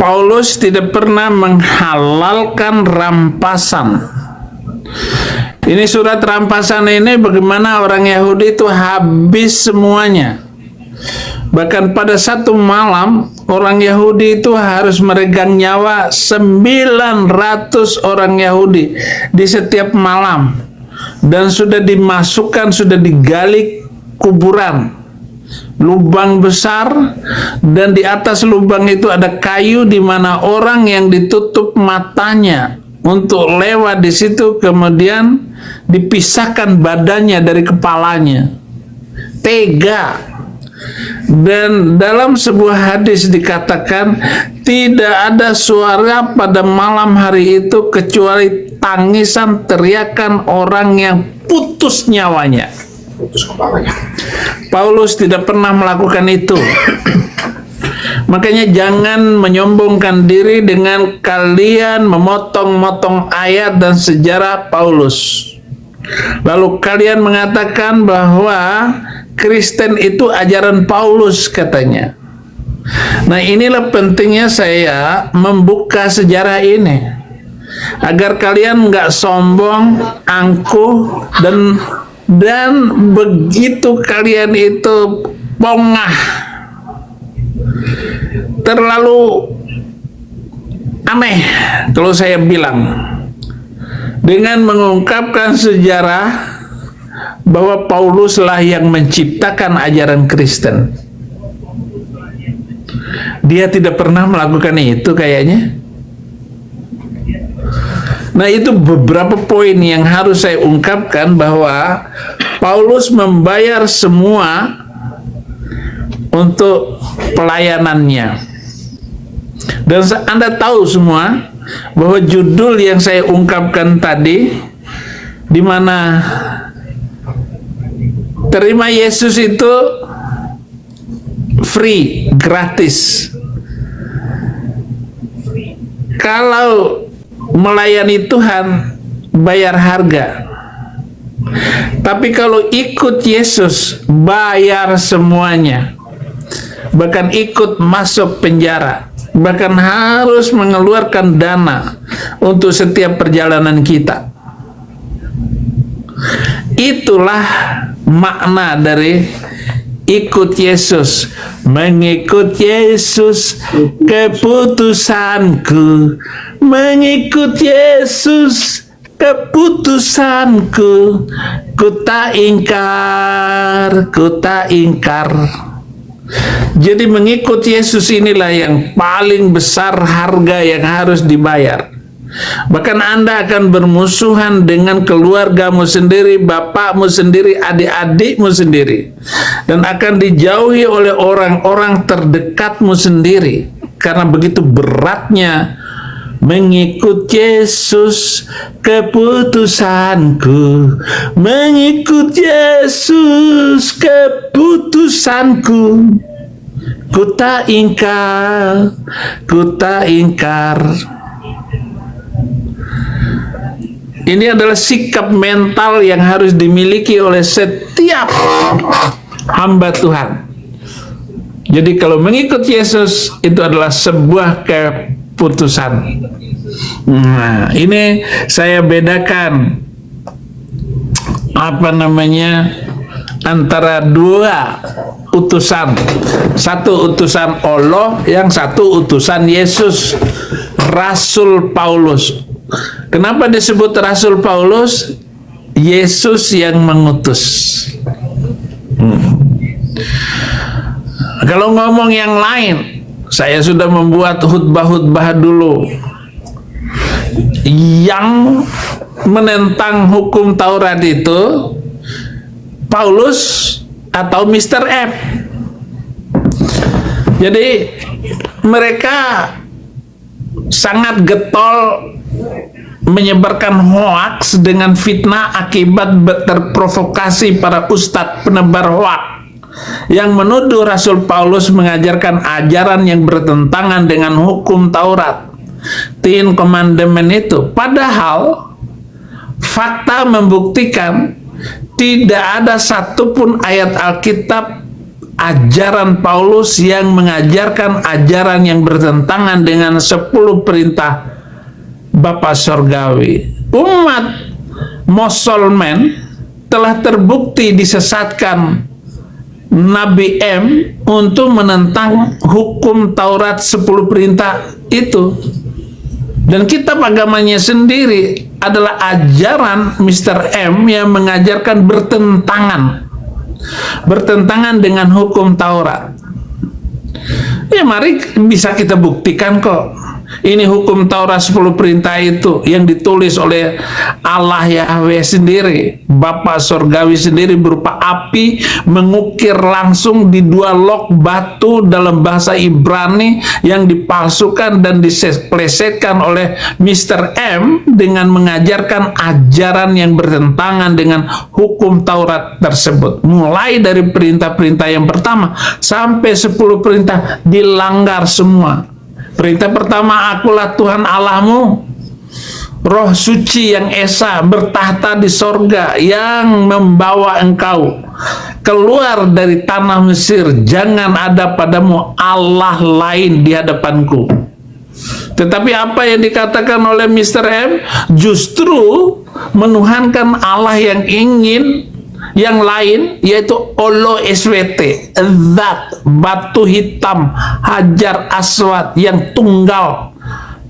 Paulus tidak pernah menghalalkan rampasan. Ini surat rampasan ini bagaimana orang Yahudi itu habis semuanya. Bahkan pada satu malam orang Yahudi itu harus meregang nyawa 900 orang Yahudi di setiap malam. Dan sudah dimasukkan, sudah digali kuburan, lubang besar, dan di atas lubang itu ada kayu di mana orang yang ditutup matanya untuk lewat di situ, kemudian dipisahkan badannya dari kepalanya. Tega. Dan dalam sebuah hadis dikatakan tidak ada suara pada malam hari itu kecuali tangisan teriakan orang yang putus nyawanya. Putus kepalanya. Paulus tidak pernah melakukan itu. Makanya jangan menyombongkan diri dengan kalian memotong-motong ayat dan sejarah Paulus. Lalu kalian mengatakan bahwa Kristen itu ajaran Paulus katanya. Nah, inilah pentingnya saya membuka sejarah ini agar kalian nggak sombong, angkuh, dan begitu kalian itu pongah, terlalu aneh kalau saya bilang dengan mengungkapkan sejarah bahwa Pauluslah yang menciptakan ajaran Kristen. Dia tidak pernah melakukan itu kayaknya. Nah, itu beberapa poin yang harus saya ungkapkan, bahwa Paulus membayar semua untuk pelayanannya. Dan Anda tahu semua bahwa judul yang saya ungkapkan tadi, di mana terima Yesus itu free, gratis. Kalau melayani Tuhan bayar harga. Tapi kalau ikut Yesus bayar semuanya. Bahkan ikut masuk penjara. Bahkan harus mengeluarkan dana untuk setiap perjalanan kita. Itulah makna dari ikut Yesus. Mengikut Yesus keputusanku, mengikut Yesus keputusanku, ku tak ingkar, ku tak ingkar. Jadi mengikut Yesus inilah yang paling besar harga yang harus dibayar. Bahkan Anda akan bermusuhan dengan keluargamu sendiri, bapakmu sendiri, adik-adikmu sendiri, dan akan dijauhi oleh orang-orang terdekatmu sendiri karena begitu beratnya mengikut Yesus keputusanku, mengikut Yesus keputusanku, ku tak ingkar, ku tak ingkar. Ini adalah sikap mental yang harus dimiliki oleh setiap hamba Tuhan. Jadi kalau mengikut Yesus itu adalah sebuah keputusan. Nah, ini saya bedakan antara dua utusan. Satu utusan Allah, yang satu utusan Yesus, Rasul Paulus. Kenapa disebut Rasul Paulus? Yesus yang mengutus. Kalau ngomong yang lain, saya sudah membuat khutbah-khutbah dulu yang menentang hukum Taurat itu Paulus atau Mr. F. Jadi mereka sangat getol menyebarkan hoaks dengan fitnah akibat terprovokasi para ustadz penebar hoaks yang menuduh Rasul Paulus mengajarkan ajaran yang bertentangan dengan hukum Taurat, Ten Commandment itu. Padahal fakta membuktikan tidak ada satupun ayat Alkitab ajaran Paulus yang mengajarkan ajaran yang bertentangan dengan 10 perintah Bapa Sorgawi. Umat Mosolmen telah terbukti disesatkan Nabi M untuk menentang hukum Taurat 10 perintah itu. Dan kitab agamanya sendiri adalah ajaran Mr. M yang mengajarkan bertentangan dengan hukum Taurat. Ya mari bisa kita buktikan kok. Ini hukum Taurat 10 perintah itu yang ditulis oleh Allah Yahweh sendiri, Bapa Sorgawi sendiri, berupa api mengukir langsung di 2 log batu dalam bahasa Ibrani yang dipalsukan dan diplesetkan oleh Mr. M dengan mengajarkan ajaran yang bertentangan dengan hukum Taurat tersebut. Mulai dari perintah-perintah yang pertama sampai 10 perintah dilanggar semua. Perintah pertama, akulah Tuhan Allahmu, Roh suci yang esa bertahta di sorga yang membawa engkau keluar dari tanah Mesir. Jangan ada padamu Allah lain di hadapanku. Tetapi apa yang dikatakan oleh Mr. M justru menuhankan Allah yang lain, yaitu Olo SWT, Zat, batu hitam, Hajar Aswad yang tunggal,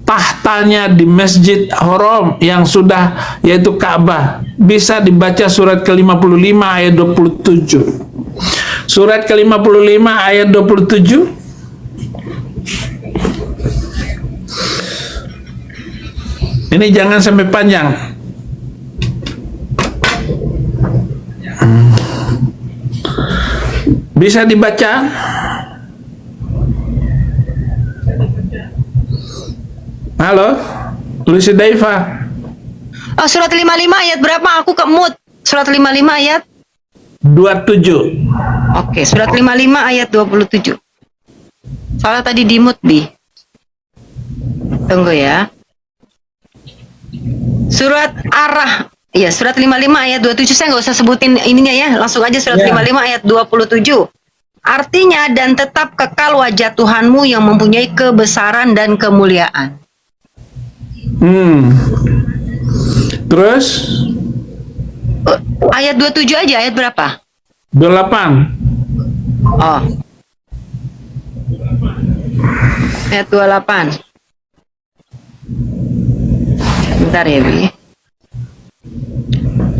tahtanya di Masjid Haram yang sudah, yaitu Ka'bah. Bisa dibaca surat ke-55 ayat 27. Surat ke-55 ayat 27. Ini jangan sampai panjang. Bisa dibaca? Halo, Lucy Daiva. Oh, surat 55 ayat berapa? Aku ke mute. Surat 55 ayat 27. Oke, surat 55 ayat 27. Salah tadi di mute, Bi. Tunggu ya. Surat Arah. Iya, surat 55 ayat 27, saya nggak usah sebutin ininya ya, langsung aja surat 55 ayat 27. Artinya, dan tetap kekal wajah Tuhanmu yang mempunyai kebesaran dan kemuliaan. Terus? Ayat 27 aja, ayat berapa? 28. Oh. Ayat 28. Bentar ya, Bi.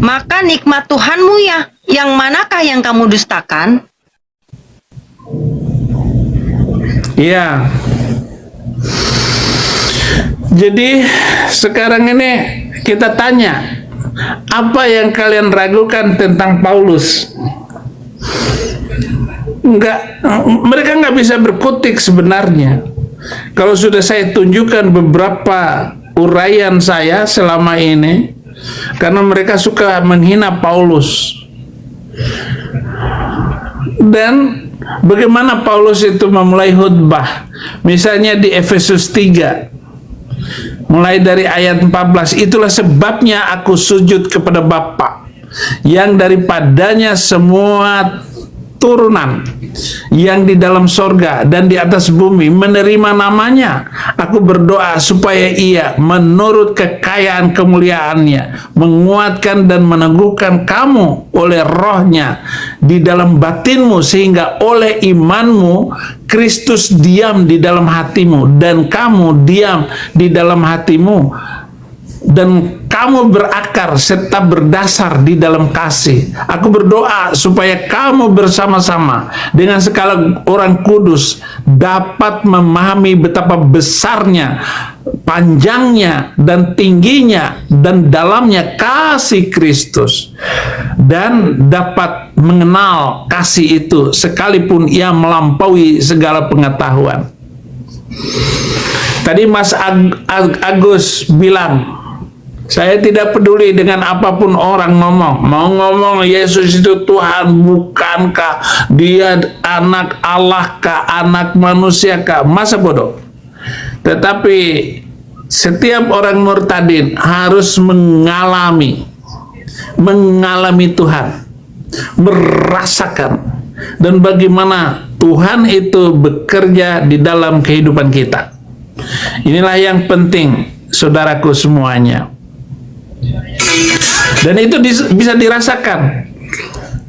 Maka nikmat Tuhanmu ya, yang manakah yang kamu dustakan? Iya. Jadi sekarang ini kita tanya, apa yang kalian ragukan tentang Paulus? Mereka nggak bisa berkutik sebenarnya. Kalau sudah saya tunjukkan beberapa uraian saya selama ini, karena mereka suka menghina Paulus. Dan bagaimana Paulus itu memulai khutbah? Misalnya di Efesus 3, mulai dari ayat 14, itulah sebabnya aku sujud kepada Bapa, yang daripadanya semua turunan yang di dalam sorga dan di atas bumi menerima namanya. Aku berdoa supaya ia menurut kekayaan kemuliaannya menguatkan dan meneguhkan kamu oleh rohnya di dalam batinmu, sehingga oleh imanmu Kristus diam di dalam hatimu dan kamu diam di dalam hatimu, dan kamu berakar serta berdasar di dalam kasih. Aku berdoa supaya kamu bersama-sama dengan segala orang kudus dapat memahami betapa besarnya, panjangnya, dan tingginya, dan dalamnya kasih Kristus, dan dapat mengenal kasih itu sekalipun ia melampaui segala pengetahuan. Tadi Mas Agus bilang, saya tidak peduli dengan apapun orang ngomong. Mau ngomong Yesus itu Tuhan, bukankah dia anak Allah kah, anak manusia kah? Masa bodoh. Tetapi setiap orang murtadin harus mengalami Tuhan, merasakan dan bagaimana Tuhan itu bekerja di dalam kehidupan kita. Inilah yang penting, saudaraku semuanya. Dan itu bisa dirasakan.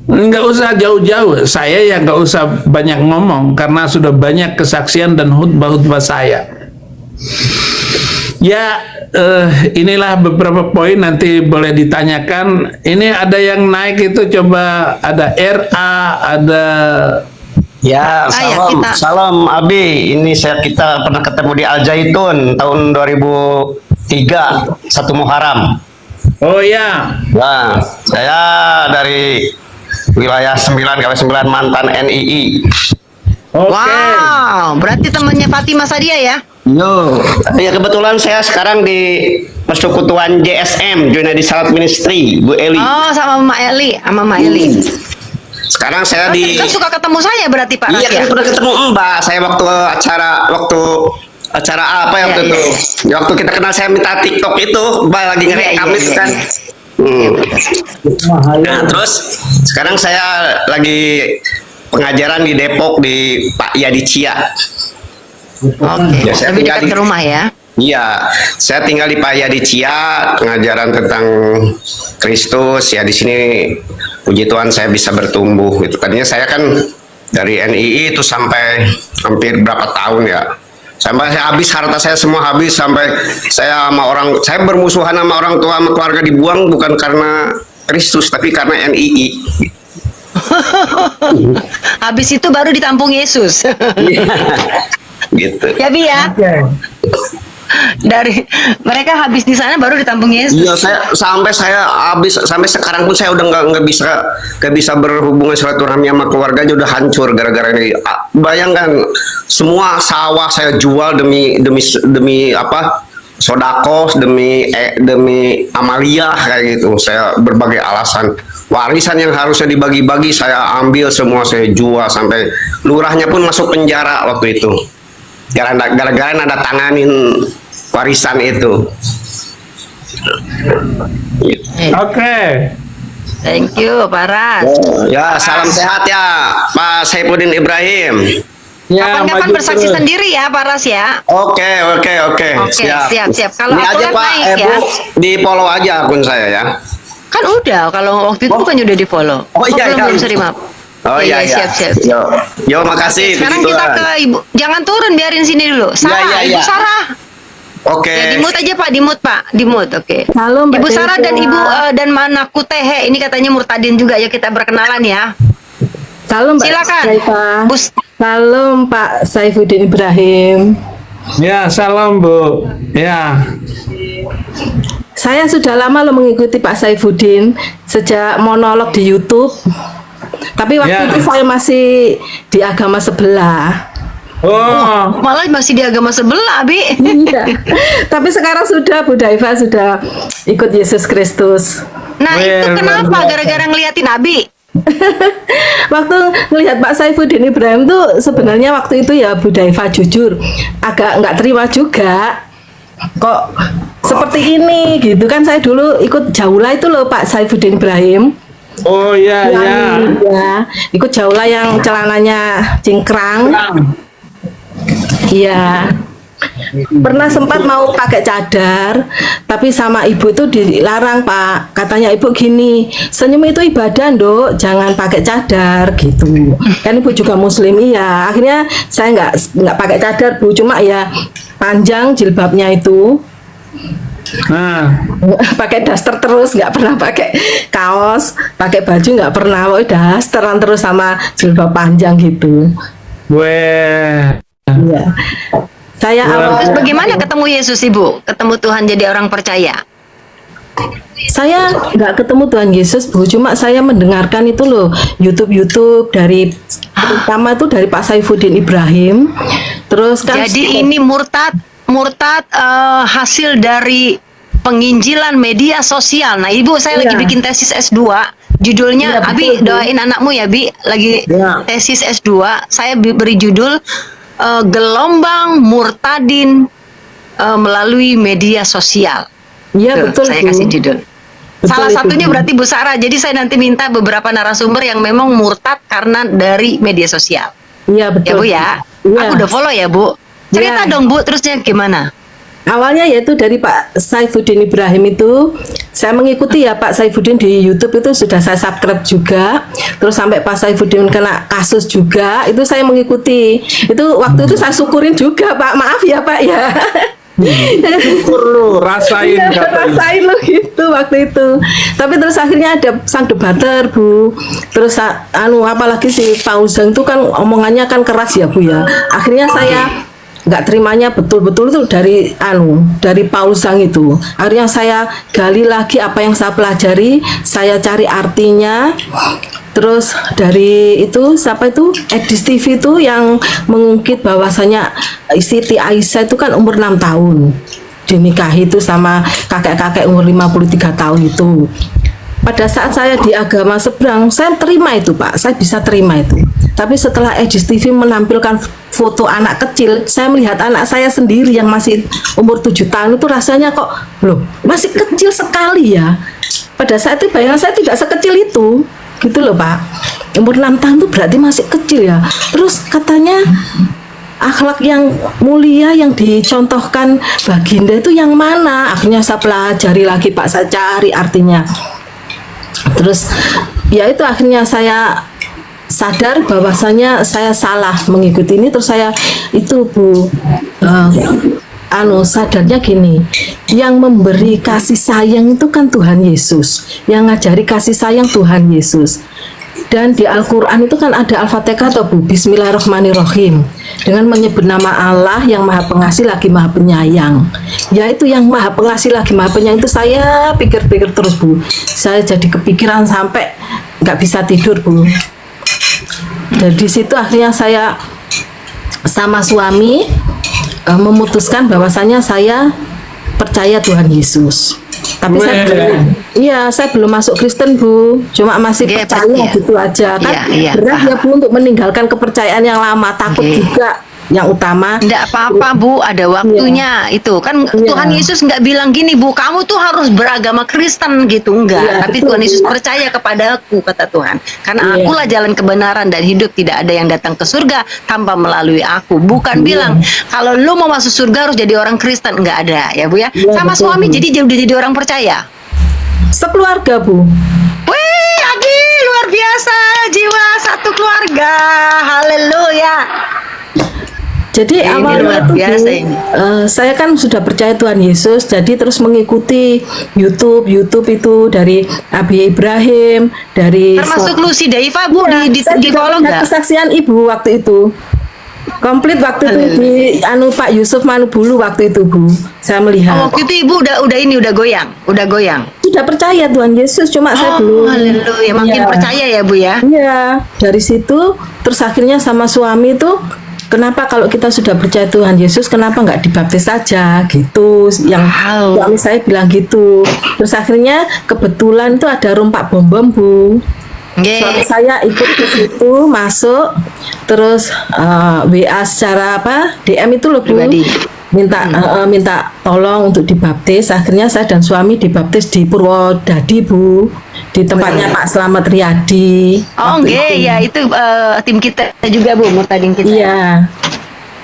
Nggak usah jauh-jauh, saya yang nggak usah banyak ngomong karena sudah banyak kesaksian dan khutbah-khutbah saya. Ya, inilah beberapa poin, nanti boleh ditanyakan. Ini ada yang naik itu, coba ada RA, ada Ya, salam, salam Abi. Ini kita pernah ketemu di Al Zaitun tahun 2003, 1 Muharram. Oh ya. Nah, saya dari wilayah 9/9 mantan NII. Oke. Wow, berarti temannya Fatimah Sadia ya? Yo, ya kebetulan saya sekarang di persekutuan JSM, Joined Salat Ministry, Bu Eli. Oh, sama Mama Eli, sama Mama Eli. Sekarang saya Tadi kan suka ketemu saya berarti Pak Iya, Ras ya? kan pernah ketemu Mbak. Saya waktu acara apa ya waktu Iya, itu? Ya, waktu kita kenal saya minta TikTok itu, Mbak lagi ngerekam Iya, itu iya, kan. iya. Nah, terus sekarang saya lagi pengajaran di Depok di Pak Yadi Cia. Oke, Ya, saya lebih tinggal dekat di- ke rumah ya? Iya, saya tinggal di Pak Yadi Cia, pengajaran tentang Kristus. Ya di sini puji Tuhan saya bisa bertumbuh. Itu tadinya saya kan dari NII itu sampai hampir berapa tahun ya. Sampai saya habis, harta saya semua habis, sampai saya bermusuhan sama orang tua, sama keluarga dibuang bukan karena Kristus tapi karena NII. Habis itu baru ditampung Yesus. Gitu. Ya Bi ya? Dari mereka habis di sana baru ditampung Yesus. Iya, saya habis sampai sekarang pun saya udah nggak bisa berhubungan silaturahmi sama keluarga aja, udah hancur gara-gara ini. Bayangkan semua sawah saya jual demi apa? Sodako, demi Amalia kayak gitu. Saya berbagai alasan. Warisan yang harusnya dibagi-bagi saya ambil semua, saya jual, sampai lurahnya pun masuk penjara waktu itu. Gara-gara nada tanganin warisan itu. Oke. Thank you Pak Ras. Ya, salam sehat ya Pak Saifuddin Ibrahim. Ya, Kapan-kapan maju bersaksi terus. sendiri ya Pak Ras ya? Oke. Oke, siap. Kalau Ini aku aja kan Pak, naik ya. Bu, di follow aja akun saya ya. Kan udah, kalau waktu itu kan udah di follow. Oh, iya, belum iya. sorry maaf. Oh iya, Siap. Yo, makasih. Sekarang puji kita Tuhan. ke Ibu, jangan turun, biarin sini dulu. Sarah, iya. Ibu Sarah. Oke. Ya, di mute aja Pak, di mute, oke. Halo, Mbak Ibu Sarah dan Tessa. Ibu dan Manaku Tehe, ini katanya Murtadin juga, ya kita berkenalan ya. Salam Mbak Silakan. Saifa. Bus. Salam Pak Saifuddin Ibrahim. Ya, salam Bu. Ya. Saya sudah lama loh mengikuti Pak Saifuddin sejak monolog di YouTube. Tapi waktu Ya. itu saya masih di agama sebelah. Oh, Malah masih di agama sebelah, Bi. Iya. Tapi sekarang sudah Bu Daifa sudah ikut Yesus Kristus. Nah, itu Well, kenapa? luar biasa. Gara-gara ngeliatin Abi. Waktu melihat Pak Saifuddin Ibrahim tuh sebenarnya waktu itu ya Bu Daifa jujur agak nggak terima juga kok seperti ini gitu kan. Saya dulu ikut Jaula itu loh Pak Saifuddin Ibrahim. oh ya, ya. Ya, ikut Jaula yang celananya cingkrang. Iya. Pernah sempat mau pakai cadar, tapi sama ibu itu dilarang Pak. Katanya ibu gini, senyum itu ibadah Nduk, jangan pakai cadar gitu. Kan ibu juga muslim, iya. Akhirnya saya nggak pakai cadar Bu, cuma ya panjang jilbabnya itu. Nah, Pakai daster terus, nggak pernah pakai kaos, pakai baju nggak pernah, pokoknya dasteran terus sama jilbab panjang gitu. weh. Iya. Saya Terus awal bagaimana ketemu Yesus, Ibu? Ketemu Tuhan jadi orang percaya. saya nggak ketemu Tuhan Yesus Bu, cuma saya mendengarkan itu loh YouTube dari pertama itu dari Pak Saifuddin Ibrahim. Terus kan Jadi ini murtad hasil dari penginjilan media sosial. Nah, Ibu, saya lagi Iya. bikin tesis S2. Judulnya, Iya, Abi, betul, Bu. doain anakmu ya, Bi. Lagi Iya. tesis S2. Saya beri judul Gelombang Murtadin melalui media sosial. Iya Tuh, betul saya Bu. kasih judul. Salah itu, satunya Bu. berarti Bu Sarah. Jadi saya nanti minta beberapa narasumber yang memang murtad karena dari media sosial. Iya Ya betul. Bu ya. Iya. Aku udah follow ya Bu. Cerita Iya. dong Bu, terusnya gimana? Awalnya yaitu dari Pak Saifuddin Ibrahim itu, saya mengikuti ya Pak Saifuddin di YouTube itu sudah saya subscribe juga. Terus sampai Pak Saifuddin kena kasus juga, itu saya mengikuti. Itu waktu itu saya syukurin juga Pak, maaf ya Pak ya. Syukur lu, rasain Iya, katanya. rasain lo gitu waktu itu. Tapi terus akhirnya ada sang debater Bu. Terus apalagi si Fauzan itu kan omongannya kan keras ya Bu ya. Akhirnya saya nggak terimanya betul-betul itu dari Paul Zhang itu. Akhirnya saya gali lagi apa yang saya pelajari, saya cari artinya. Terus dari itu siapa itu Edis TV itu yang mengungkit bahwasanya Siti Aisyah itu kan umur 6 tahun dinikahi itu sama kakek-kakek umur 53 tahun itu. Pada saat saya di agama seberang, saya terima itu Pak, saya bisa terima itu. Tapi setelah Edis TV menampilkan foto anak kecil, saya melihat anak saya sendiri yang masih umur 7 tahun itu rasanya kok, loh masih kecil sekali ya. Pada saat itu bayangan saya tidak sekecil itu, gitu loh Pak. Umur 6 tahun itu berarti masih kecil ya. Terus katanya akhlak yang mulia yang dicontohkan Baginda itu yang mana? Akhirnya saya pelajari lagi Pak, saya cari artinya. Terus ya itu akhirnya saya sadar bahwasanya saya salah mengikuti ini. Terus saya itu Bu sadarnya gini, yang memberi kasih sayang itu kan Tuhan Yesus, yang ngajari kasih sayang Tuhan Yesus. Dan di Al-Quran itu kan ada Al-Fatihah atau Bu, Bismillahirrahmanirrahim, dengan menyebut nama Allah yang Maha Pengasih lagi Maha Penyayang. Yaitu yang Maha Pengasih lagi Maha Penyayang itu saya pikir-pikir terus Bu. Saya jadi kepikiran sampai nggak bisa tidur Bu. Dan di situ akhirnya saya sama suami memutuskan bahwasanya saya percaya Tuhan Yesus. Tapi saya belum masuk Kristen Bu, cuma masih Iya, percaya iya. gitu aja kan. Iya, Berat ya Bu untuk meninggalkan kepercayaan yang lama, takut Oke. juga yang utama. Enggak apa-apa Bu, ada waktunya itu kan. Iya. Tuhan Yesus nggak bilang gini Bu, kamu tuh harus beragama Kristen gitu, enggak. Iya, Tapi betul, Tuhan Yesus Bu. percaya kepada aku, kata Tuhan, karena Iya. akulah jalan kebenaran dan hidup, tidak ada yang datang ke surga tanpa melalui aku. Bukan Iya. bilang kalau lu mau masuk surga harus jadi orang Kristen, enggak ada ya Bu ya. Iya, Sama betul, suami Bu. udah jadi orang percaya. Sekeluarga Bu. Wih, Adi luar biasa, jiwa satu keluarga. Haleluya. Jadi Ini awalnya luar itu biasa Bu, ini. saya kan sudah percaya Tuhan Yesus, jadi terus mengikuti YouTube itu dari Abi Ibrahim, dari Termasuk Lucy Daiva Bu, Iya, di saya juga follow melihat nggak? kesaksian Ibu waktu itu. Komplit waktu itu di Pak Yusuf Manubulu waktu itu Bu. Saya melihat. Oh, waktu itu Ibu udah goyang. Sudah percaya Tuhan Yesus, cuma saya belum. Haleluya, makin Iya. percaya ya Bu ya. Iya, dari situ terus akhirnya sama suami itu, kenapa kalau kita sudah percaya Tuhan Yesus, kenapa nggak dibaptis saja gitu? Yang Wow. suami saya bilang gitu. Terus akhirnya kebetulan itu ada rumpak bom Bu. Suami Nggih. saya ikut ke situ, masuk, terus WA secara DM itu loh Bu, Pribadi. minta tolong untuk dibaptis. Akhirnya saya dan suami dibaptis di Purwodadi Bu, di tempatnya Pak Slamet Riyadi. Oh, Waktu nggih, itu. ya itu tim kita juga Bu, murtadin kita. Iya,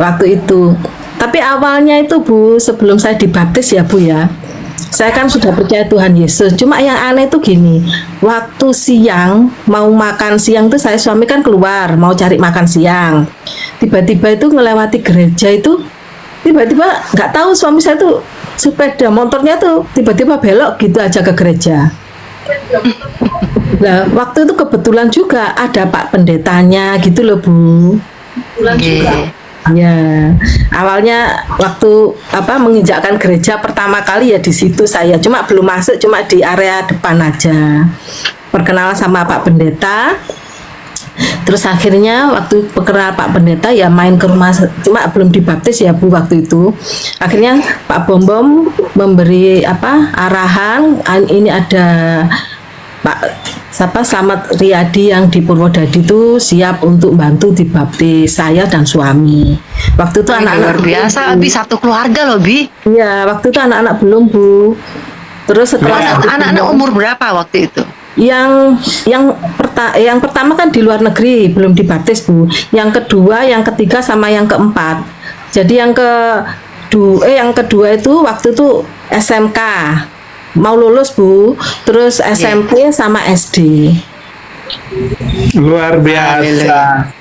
waktu itu. Tapi awalnya itu Bu, sebelum saya dibaptis ya Bu ya, saya kan sudah percaya Tuhan Yesus. Cuma yang aneh itu gini, waktu siang mau makan siang itu saya suami kan keluar mau cari makan siang. Tiba-tiba itu melewati gereja itu, tiba-tiba nggak tahu suami saya tuh sepeda motornya tuh tiba-tiba belok gitu aja ke gereja. Nah, waktu itu kebetulan juga ada Pak Pendetanya gitu loh Bu. Nggih. Ya, awalnya waktu menginjakkan gereja pertama kali ya di situ saya, cuma belum masuk, cuma di area depan aja. Perkenalan sama Pak Pendeta. Terus akhirnya waktu perkenalan Pak Pendeta ya main ke rumah, cuma belum dibaptis ya Bu waktu itu. Akhirnya Pak Bom memberi arahan, ini ada Pak Slamet Riyadi yang di Purwodadi itu siap untuk bantu dibaptis saya dan suami. Waktu itu Luar anak-anak biasa, belum, Bu. Bi, satu keluarga loh Bi. Iya, waktu itu anak-anak belum Bu. Terus setelah Anak-anak umur berapa waktu itu? yang pertama kan di luar negeri belum dibaptis Bu. Yang kedua, yang ketiga sama yang keempat. Jadi yang kedua itu waktu itu SMK mau lulus Bu. Terus SMP sama SD. Luar biasa.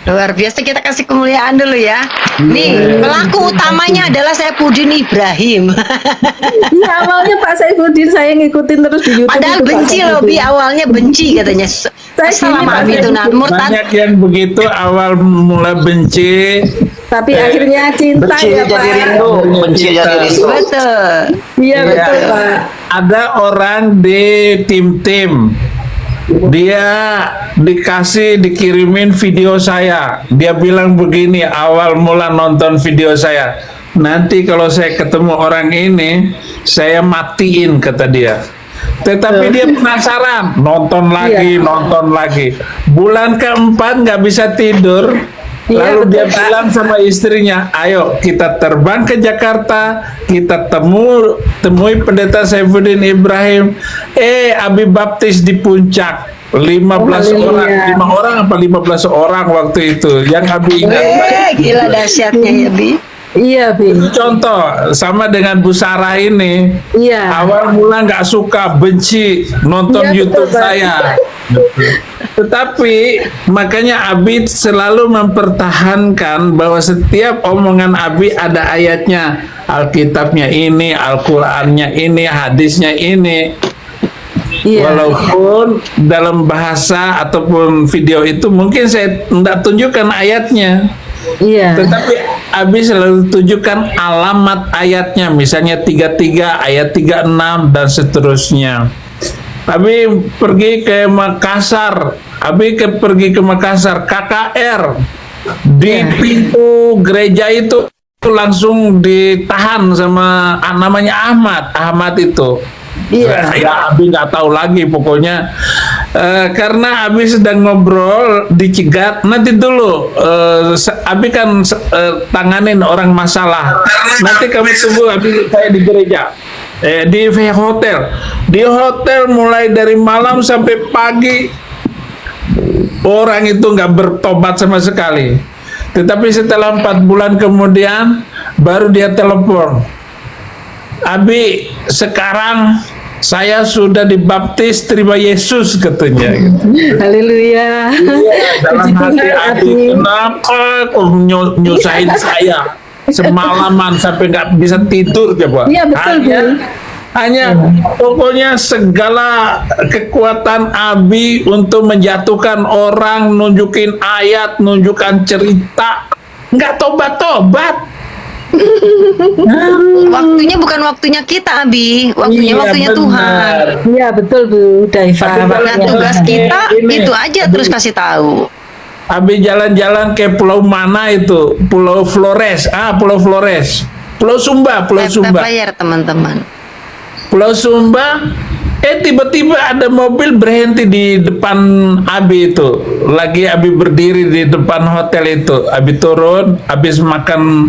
Luar biasa, kita kasih kemuliaan dulu ya. Nih, pelaku utamanya adalah Saifuddin Ibrahim. Iya, awalnya Pak Saifuddin saya ngikutin terus di YouTube. Padahal itu, Pak benci loh, Saifuddin. Bi, awalnya benci katanya. Selama Pak Abi itu Saifuddin. murtad. Banyak yang begitu awal mulai benci. Tapi akhirnya cinta Benci ya jadi Pak. rindu, benci jadi rindu. Betul. Iya betul Iya. Pak. Ada orang di tim-tim, dia dikirimin video saya. Dia bilang begini awal mula nonton video saya. Nanti kalau saya ketemu orang ini, saya matiin, kata dia. Tetapi dia penasaran, nonton lagi, Iya. nonton lagi. Bulan keempat nggak bisa tidur. Iya, Lalu betul, dia Pak. bilang sama istrinya, ayo kita terbang ke Jakarta, kita temui pendeta Saifuddin Ibrahim. Abi baptis di puncak. 15 Oh, orang, haleluya. 5 orang apa 15 orang waktu itu yang Abi ingat. Gila dahsyatnya ya, Bi. Iya Bi. Contoh sama dengan Bu Sarah ini. Iya. Awal mula nggak suka, benci nonton Iya, YouTube betul, Pak. saya. Tetapi makanya Abi selalu mempertahankan bahwa setiap omongan Abi ada ayatnya, Alkitabnya ini, Al-Qur'annya ini, hadisnya ini. Iya. Walaupun dalam bahasa ataupun video itu mungkin saya tidak tunjukkan ayatnya. Iya. Tetapi Abi selalu tunjukkan alamat ayatnya, misalnya 33, ayat 36 dan seterusnya. Abi pergi ke Makassar, pergi ke Makassar, KKR di pintu gereja itu langsung ditahan sama namanya Ahmad itu. Iya. Ya, Abi nggak tahu lagi pokoknya. Karena Abi sedang ngobrol dicegat. Nanti dulu, Abi kan tanganin orang masalah. Nanti kamu tunggu Abi, saya di gereja, di hotel. Di hotel mulai dari malam sampai pagi, orang itu nggak bertobat sama sekali. Tetapi setelah 4 bulan kemudian, baru dia telepon. Abi, sekarang saya sudah dibaptis, terima Yesus, katanya. Gitu. Haleluya. Dalam Puji hati Tuhan, Abi, Abi. kenapa kok nyusahin saya semalaman sampai nggak bisa tidur, coba. Iya, betul, Hanya pokoknya segala kekuatan Abi untuk menjatuhkan orang, nunjukin ayat, nunjukkan cerita, nggak tobat-tobat. Waktunya bukan waktunya kita, Abi. Waktunya Iya, waktunya benar. Tuhan. Iya betul Bu Daiva. Tapi kalau Nah, tugas kita Ini, itu aja terus kasih tahu. Abi jalan-jalan ke pulau mana itu? Pulau Flores. Pulau Flores. Pulau Sumba, Pulau Laptop Sumba. layar teman-teman. Pulau Sumba, tiba-tiba ada mobil berhenti di depan Abi itu. Lagi Abi berdiri di depan hotel itu. Abi turun, habis makan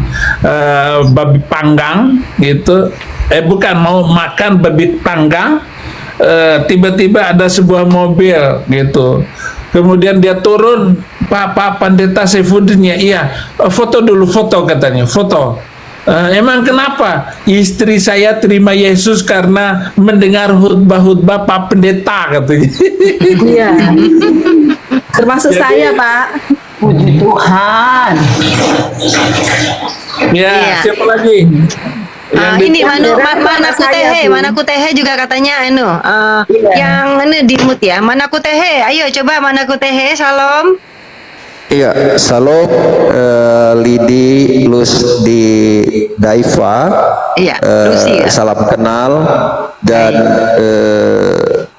babi panggang gitu. Bukan, mau makan babi panggang. Tiba-tiba ada sebuah mobil gitu. Kemudian dia turun, Pak Pendeta Saifuddin ya, iya. Foto dulu, foto katanya, foto. Emang kenapa? Istri saya terima Yesus karena mendengar khutbah-khutbah Pak Pendeta, katanya. Iya. Termasuk saya Pak. Puji Tuhan. Ya, Iya. siapa lagi? Ini Mana saya, Bu. Manaku Tehe juga katanya yang di mute ya. Manaku Tehe, ayo coba Manaku Tehe, salam. Iya, salam Lidi Lus di Daiva. Iya, Lucy ya. Salam kenal dan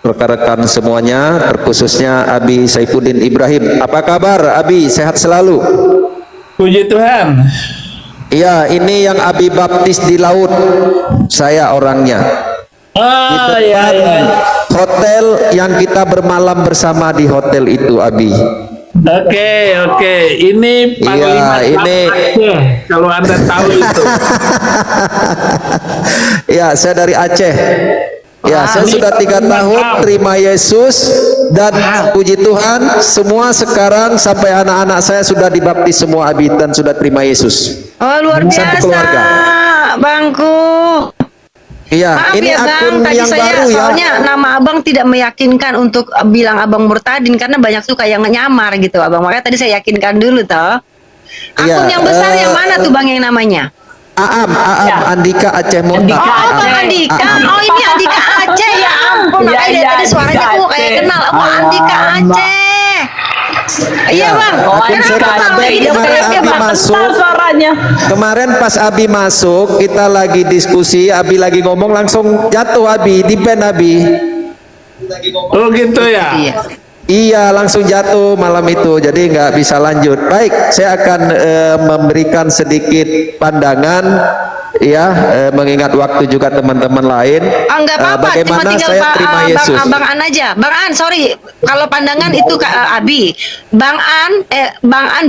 rekan-rekan semuanya, terkhususnya Abi Saifuddin Ibrahim. Apa kabar Abi? Sehat selalu? Puji Tuhan. Iya, ini yang Abi baptis di laut. Saya orangnya. Ya. Hotel yang kita bermalam bersama di hotel itu, Abi. Oke. Ini Panglima Iya, ini. Aceh, kalau Anda tahu itu. Ya, saya dari Aceh. Ya, saya sudah 3 tahun terima Yesus dan puji Tuhan semua sekarang sampai anak-anak saya sudah dibaptis semua Abi dan sudah terima Yesus. Oh, luar Satu biasa, keluarga. Bangku. Iya, Maaf ini ya, Bang, akun tadi yang saya baru ya. soalnya nama Abang tidak meyakinkan untuk bilang Abang Murtadin karena banyak suka yang nyamar gitu, Abang. Makanya tadi saya yakinkan dulu toh. Akun Iya, yang besar yang mana tuh, Bang, yang namanya? Aam, Andika Aceh Mota. Andika Oh, Aceh. Bang Andika. Oh, ini Andika Aceh, ya ampun. Iya, Makanya dari iya, tadi suaranya Andika aku kayak Aceh. kenal. Oh, Andika Alamak. Aceh. Iya, Bang. Oh, Akun Kenapa, saya Bang? update Lagi kemarin diskep ya, Abi Bang? masuk. Kental suaranya. Kemarin pas Abi masuk, kita lagi diskusi, Abi lagi ngomong langsung jatuh Abi, di pen Abi. Oh gitu ya. Iya. Iya, langsung jatuh malam itu, jadi nggak bisa lanjut. Baik, saya akan memberikan sedikit pandangan, ya, mengingat waktu juga teman-teman lain. Enggak apa-apa, cuma bagaimana tinggal saya terima Yesus. Bang An aja. Bang An, sorry. Kalau pandangan itu Abi. Bang An,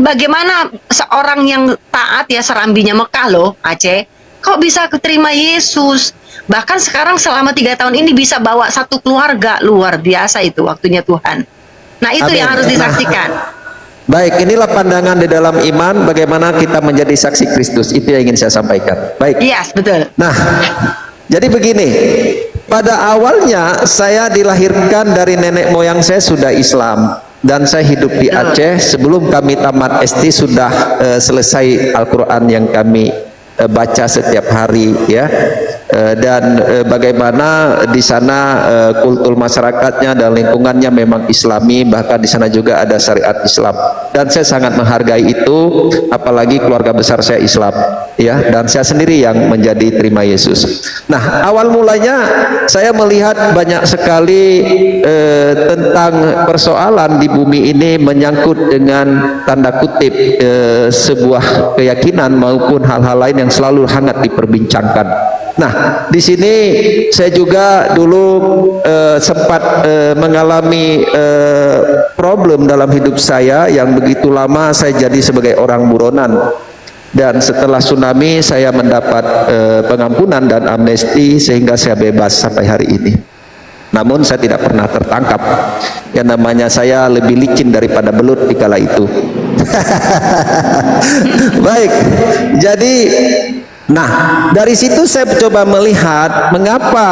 bagaimana seorang yang taat ya serambinya Mekah loh, Aceh. Kok bisa keterima Yesus? Bahkan sekarang selama 3 tahun ini bisa bawa satu keluarga, luar biasa itu waktunya Tuhan. Nah itu Amin. yang harus disaksikan. Baik, inilah pandangan di dalam iman, bagaimana kita menjadi saksi Kristus. Itu yang ingin saya sampaikan. Baik. Yes, betul. Nah, jadi begini, pada awalnya saya dilahirkan dari nenek moyang saya sudah Islam dan saya hidup di Aceh. Sebelum kami tamat SD sudah selesai Al-Quran yang kami baca setiap hari, ya. Dan bagaimana di sana kultur masyarakatnya dan lingkungannya memang Islami, bahkan di sana juga ada syariat Islam. Dan saya sangat menghargai itu, apalagi keluarga besar saya Islam, ya. Dan saya sendiri yang menjadi terima Yesus. Nah, awal mulanya saya melihat banyak sekali tentang persoalan di bumi ini menyangkut dengan tanda kutip sebuah keyakinan maupun hal-hal lain yang selalu hangat diperbincangkan. Nah, di sini saya juga dulu sempat mengalami problem dalam hidup saya yang begitu lama saya jadi sebagai orang buronan. Dan setelah tsunami saya mendapat pengampunan dan amnesti sehingga saya bebas sampai hari ini. Namun saya tidak pernah tertangkap. Yang namanya saya lebih licin daripada belut di kala itu. Baik, jadi nah, dari situ saya coba melihat mengapa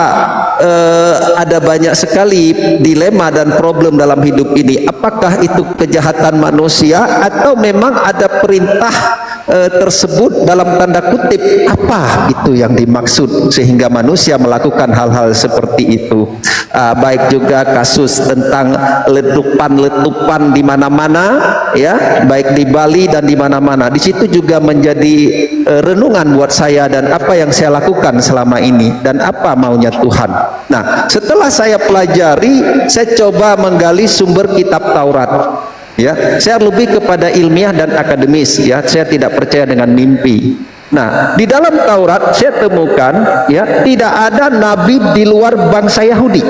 ada banyak sekali dilema dan problem dalam hidup ini. Apakah itu kejahatan manusia atau memang ada perintah tersebut dalam tanda kutip? Apa itu yang dimaksud sehingga manusia melakukan hal-hal seperti itu? Baik juga kasus tentang letupan-letupan di mana-mana, ya, baik di Bali dan di mana-mana. Di situ juga menjadi renungan buat saya dan apa yang saya lakukan selama ini dan apa maunya Tuhan. Nah, setelah saya pelajari, saya coba menggali sumber kitab Taurat. Ya, saya lebih kepada ilmiah dan akademis, ya. Saya tidak percaya dengan mimpi. Nah, di dalam Taurat saya temukan, ya, tidak ada nabi di luar bangsa Yahudi.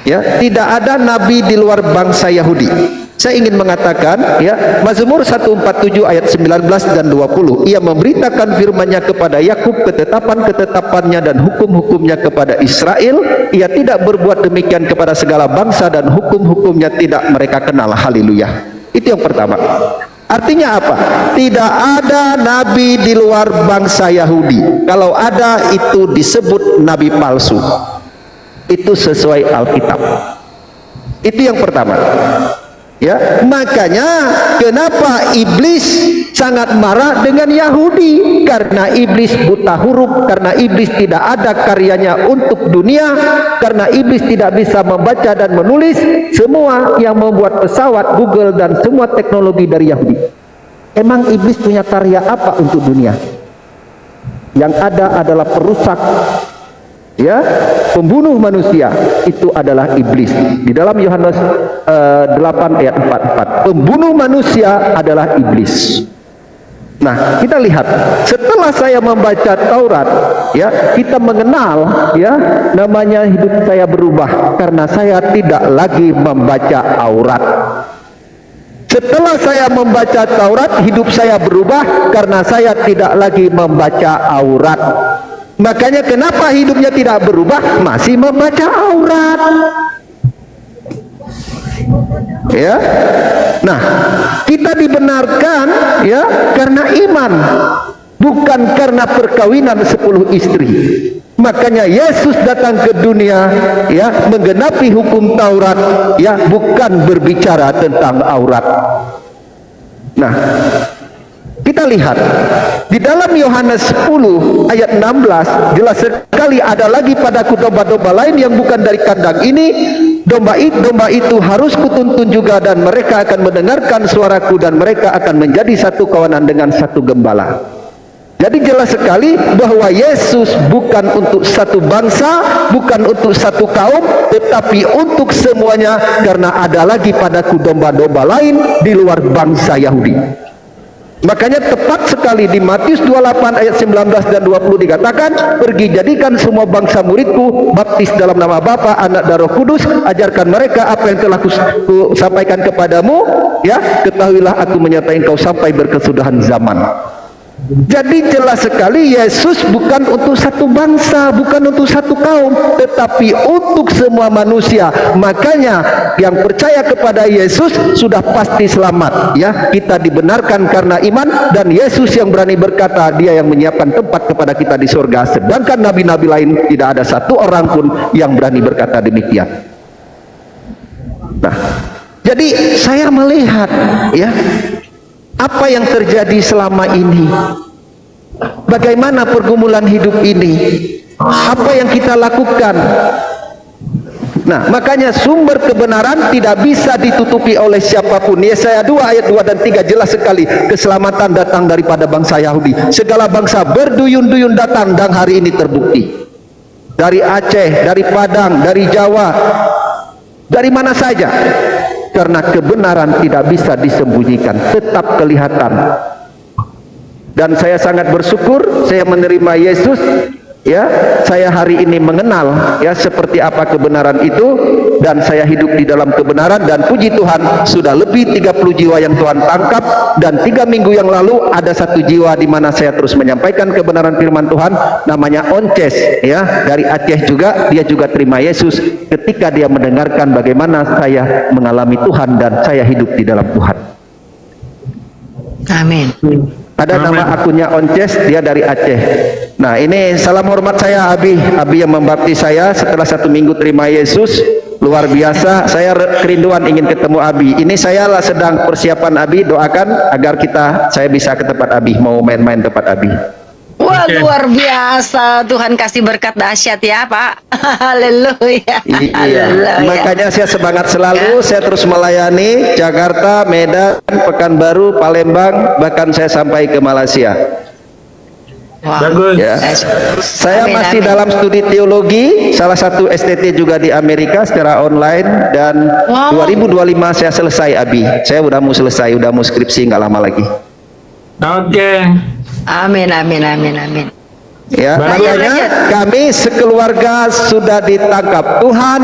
Ya, tidak ada nabi di luar bangsa Yahudi. Saya ingin mengatakan, ya, Mazmur 147 ayat 19 dan 20, ia memberitakan firman-Nya kepada Yakub, ketetapan-ketetapannya dan hukum-hukumnya kepada Israel. Ia tidak berbuat demikian kepada segala bangsa dan hukum-hukumnya tidak mereka kenal. Haleluya. Itu yang pertama. Artinya apa? Tidak ada nabi di luar bangsa Yahudi. Kalau ada, itu disebut nabi palsu. Itu sesuai Alkitab. Itu yang pertama. Ya, makanya kenapa iblis sangat marah dengan Yahudi? Karena iblis buta huruf, karena iblis tidak ada karyanya untuk dunia, karena iblis tidak bisa membaca dan menulis. Semua yang membuat pesawat, Google dan semua teknologi dari Yahudi. Emang iblis punya karya apa untuk dunia? Yang ada adalah perusak, ya, pembunuh manusia. Itu adalah iblis. Di dalam Yohanes 8 ayat 44, pembunuh manusia adalah iblis. Nah, kita lihat setelah saya membaca Taurat, ya, kita mengenal, ya, namanya hidup saya berubah karena saya tidak lagi membaca aurat. Setelah saya membaca Taurat, hidup saya berubah karena saya tidak lagi membaca aurat. Makanya kenapa hidupnya tidak berubah? Masih membaca aurat. Ya. Nah, kita dibenarkan ya karena iman, bukan karena perkawinan 10 istri. Makanya Yesus datang ke dunia ya menggenapi hukum Taurat ya, bukan berbicara tentang aurat. Nah, kita lihat di dalam Yohanes 10 ayat 16 jelas sekali, ada lagi padaku domba-domba lain yang bukan dari kandang ini. Domba itu harus kutuntun juga, dan mereka akan mendengarkan suaraku, dan mereka akan menjadi satu kawanan dengan satu gembala. Jadi jelas sekali bahwa Yesus bukan untuk satu bangsa, bukan untuk satu kaum, tetapi untuk semuanya, karena ada lagi padaku domba-domba lain di luar bangsa Yahudi. Makanya tepat sekali di Matius 28 ayat 19 dan 20 dikatakan, pergi jadikan semua bangsa muridku, baptis dalam nama Bapa, Anak dan Roh Kudus, ajarkan mereka apa yang telah kusampaikan kepadamu, ya, ketahuilah aku menyertai engkau sampai berkesudahan zaman. Jadi jelas sekali Yesus bukan untuk satu bangsa, bukan untuk satu kaum, tetapi untuk semua manusia. Makanya yang percaya kepada Yesus sudah pasti selamat ya. Kita dibenarkan karena iman, dan Yesus yang berani berkata Dia yang menyiapkan tempat kepada kita di surga. Sedangkan nabi-nabi lain tidak ada satu orang pun yang berani berkata demikian. Nah, jadi saya melihat ya apa yang terjadi selama ini, bagaimana pergumulan hidup ini, apa yang kita lakukan. Nah, makanya sumber kebenaran tidak bisa ditutupi oleh siapapun. Yesaya 2 ayat 2 dan 3 jelas sekali, keselamatan datang daripada bangsa Yahudi. Segala bangsa berduyun-duyun datang, dan hari ini terbukti. Dari Aceh, dari Padang, dari Jawa, dari mana saja. Karena kebenaran tidak bisa disembunyikan, tetap kelihatan. Dan saya sangat bersyukur saya menerima Yesus ya. Saya hari ini mengenal ya seperti apa kebenaran itu, dan saya hidup di dalam kebenaran. Dan puji Tuhan sudah lebih 30 jiwa yang Tuhan tangkap, dan 3 minggu yang lalu ada 1 jiwa di mana saya terus menyampaikan kebenaran firman Tuhan, namanya Onces ya, dari Aceh juga. Dia juga terima Yesus ketika dia mendengarkan bagaimana saya mengalami Tuhan dan saya hidup di dalam Tuhan. Amin. Ada nama akunnya Onces, dia dari Aceh. Nah, ini salam hormat saya Abi yang membaptis saya setelah 1 minggu terima Yesus. Luar biasa, saya kerinduan ingin ketemu Abi. Ini saya lah sedang persiapan Abi, doakan agar saya bisa ke tempat Abi, mau main-main tempat Abi. Wah, luar biasa. Tuhan kasih berkat dahsyat ya, Pak. Haleluya. Iya. Makanya saya semangat selalu, saya terus melayani Jakarta, Medan, Pekanbaru, Palembang, bahkan saya sampai ke Malaysia. Wah. Bagus. Ya. Saya Amin, masih amin. dalam studi teologi, salah satu STT juga di Amerika secara online, dan Wow. 2025 saya selesai Abi. Saya udah mau selesai, udah mau skripsi nggak lama lagi. Oke. Amin, amin, amin, amin. Ya, Lanjut, makanya kami sekeluarga sudah ditangkap Tuhan,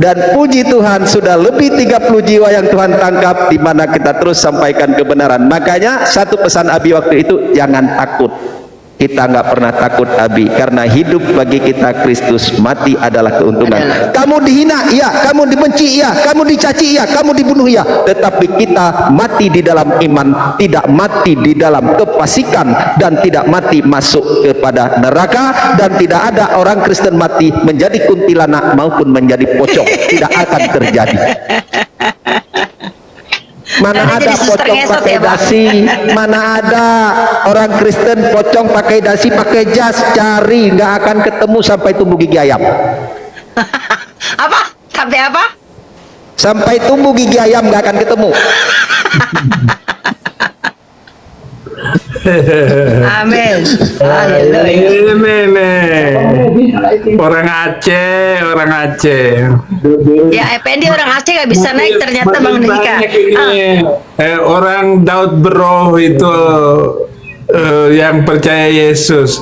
dan puji Tuhan sudah lebih 30 jiwa yang Tuhan tangkap, di mana kita terus sampaikan kebenaran. Makanya satu pesan Abi waktu itu, jangan takut. Kita nggak pernah takut Abi, karena hidup bagi kita Kristus, mati adalah keuntungan. Kamu dihina, iya, kamu dibenci, iya, kamu dicaci, iya, kamu dibunuh, iya, tetapi kita mati di dalam iman, tidak mati di dalam kefasikan, dan tidak mati masuk kepada neraka. Dan tidak ada orang Kristen mati menjadi kuntilanak maupun menjadi pocong, tidak akan terjadi. Mana Karena ada jadi suster pocong ngesot pakai ya, Bang? dasi, mana ada orang Kristen pocong pakai dasi, pakai jas, cari nggak akan ketemu sampai tumbuh gigi ayam. Apa? Sampai apa? Sampai tumbuh gigi ayam nggak akan ketemu. Amin. Haleluya. Ini nih. Orang Aceh. Ya, Effendi orang Aceh gak bisa naik ternyata Bang Makin Dika. banyak ini. Orang Daud Bro itu yang percaya Yesus.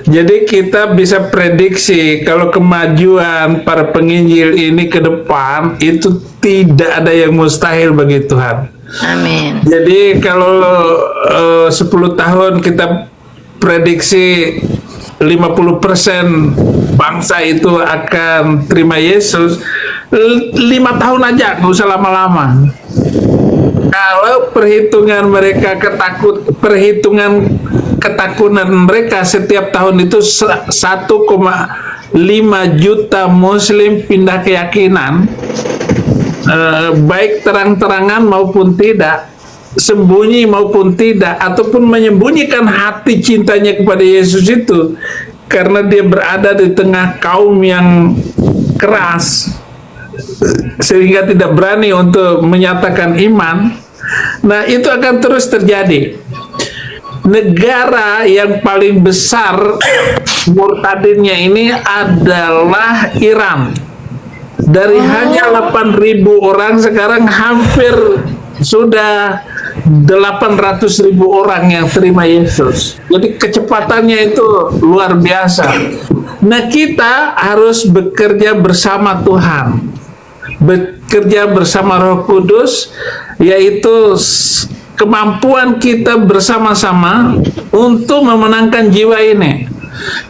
Jadi kita bisa prediksi kalau kemajuan para penginjil ini ke depan itu tidak ada yang mustahil bagi Tuhan. Amin. Jadi kalau 10 tahun kita prediksi 50% bangsa itu akan terima Yesus, 5 tahun aja, nggak usah lama-lama. Kalau perhitungan ketakutan mereka setiap tahun itu 1,5 juta Muslim pindah keyakinan, baik terang-terangan maupun tidak, sembunyi maupun tidak, ataupun menyembunyikan hati cintanya kepada Yesus itu karena dia berada di tengah kaum yang keras sehingga tidak berani untuk menyatakan iman. Nah, itu akan terus terjadi. Negara yang paling besar murtadinnya ini adalah Iran. Dari hanya 8.000 orang sekarang hampir sudah 800.000 orang yang terima Yesus. Jadi kecepatannya itu luar biasa. Nah, kita harus bekerja bersama Tuhan, bekerja bersama Roh Kudus, yaitu kemampuan kita bersama-sama untuk memenangkan jiwa ini.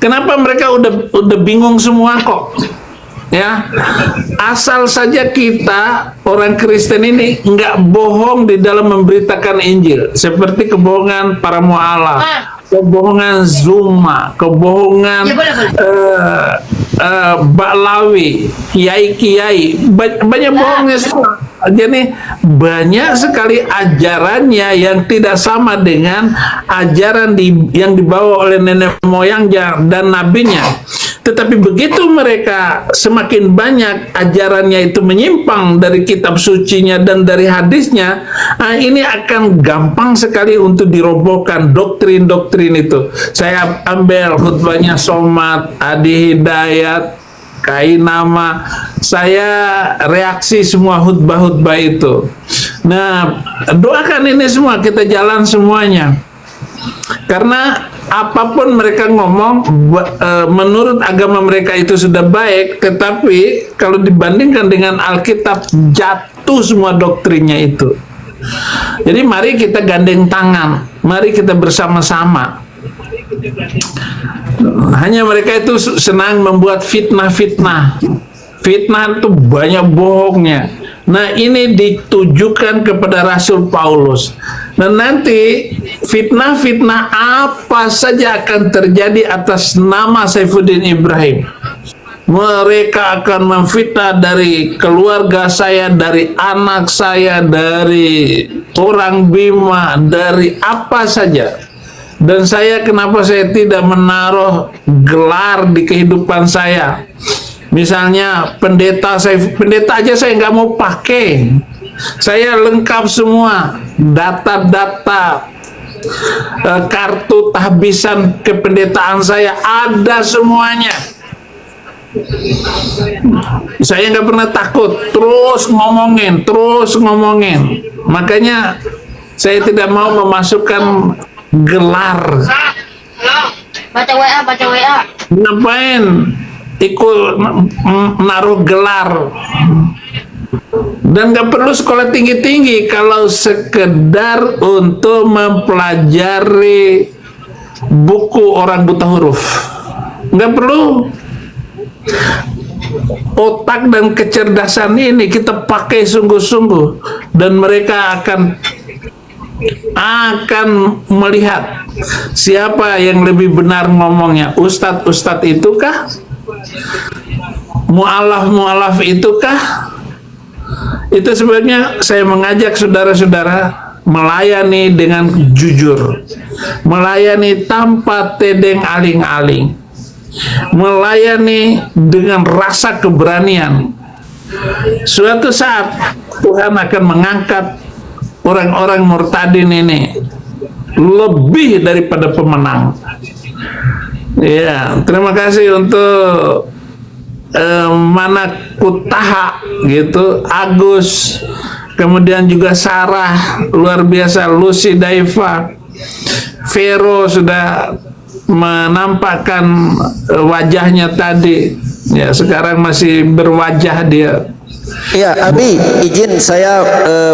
Kenapa mereka udah bingung semua kok? Ya, asal saja kita orang Kristen ini nggak bohong di dalam memberitakan Injil, seperti kebohongan para mualaf, kebohongan Zuma, kebohongan Baklawi, kiai-kiai, banyak bohongnya semua. Jadi banyak sekali ajarannya yang tidak sama dengan ajaran yang dibawa oleh nenek moyang dan nabinya. Tetapi begitu mereka semakin banyak ajarannya itu menyimpang dari kitab sucinya dan dari hadisnya, ini akan gampang sekali untuk dirobohkan doktrin-doktrin itu. Saya ambil khutbahnya Somad, Adi Hidayat, Kainama, saya reaksi semua khutbah-khutbah itu. Nah, doakan ini semua, kita jalan semuanya. Karena apapun mereka ngomong, menurut agama mereka itu sudah baik, tetapi kalau dibandingkan dengan Alkitab, jatuh semua doktrinnya itu. Jadi mari kita gandeng tangan, mari kita bersama-sama. Hanya mereka itu senang membuat fitnah-fitnah. Fitnah itu banyak bohongnya. Nah, ini ditujukan kepada Rasul Paulus. Dan nanti fitnah-fitnah apa saja akan terjadi atas nama Saifuddin Ibrahim. Mereka akan memfitnah dari keluarga saya, dari anak saya, dari orang Bima, dari apa saja. Dan kenapa saya tidak menaruh gelar di kehidupan saya? Misalnya pendeta aja saya nggak mau pakai. Saya lengkap semua data-data, kartu tahbisan kependetaan saya ada semuanya. Saya nggak pernah takut, terus ngomongin. Makanya saya tidak mau memasukkan gelar. Baca WA. Ngapain ikut naruh gelar? Dan gak perlu sekolah tinggi-tinggi kalau sekedar untuk mempelajari buku orang buta huruf. Gak perlu. Otak dan kecerdasan ini kita pakai sungguh-sungguh, dan mereka akan melihat siapa yang lebih benar ngomongnya. Ustadz itukah? Mu'alaf itukah? Itu sebabnya saya mengajak saudara-saudara melayani dengan jujur, melayani tanpa tedeng aling-aling, melayani dengan rasa keberanian. Suatu saat Tuhan akan mengangkat orang-orang murtadin ini lebih daripada pemenang. Ya, terima kasih untuk Mana Kutaha gitu, Agus, kemudian juga Sarah, luar biasa, Lucy Daiva, Vero sudah menampakkan wajahnya tadi, ya sekarang masih berwajah dia. Ya, Abi, izin saya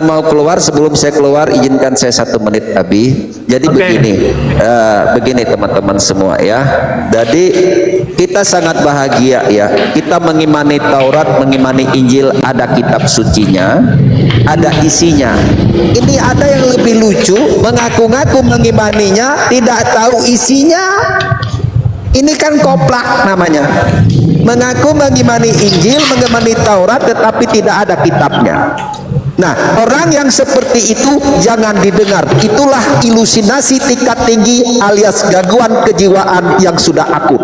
mau keluar. Sebelum saya keluar, izinkan saya 1 menit, Abi. Jadi Oke. begini teman-teman semua ya. Jadi kita sangat bahagia ya. Kita mengimani Taurat, mengimani Injil, ada kitab sucinya, ada isinya. Ini ada yang lebih lucu, mengaku-ngaku mengimaninya, tidak tahu isinya. Ini kan koplak namanya. Mengaku mengimani Injil, mengimani Taurat, tetapi tidak ada kitabnya. Nah, orang yang seperti itu jangan didengar. Itulah ilusinasi tingkat tinggi alias gangguan kejiwaan yang sudah akut.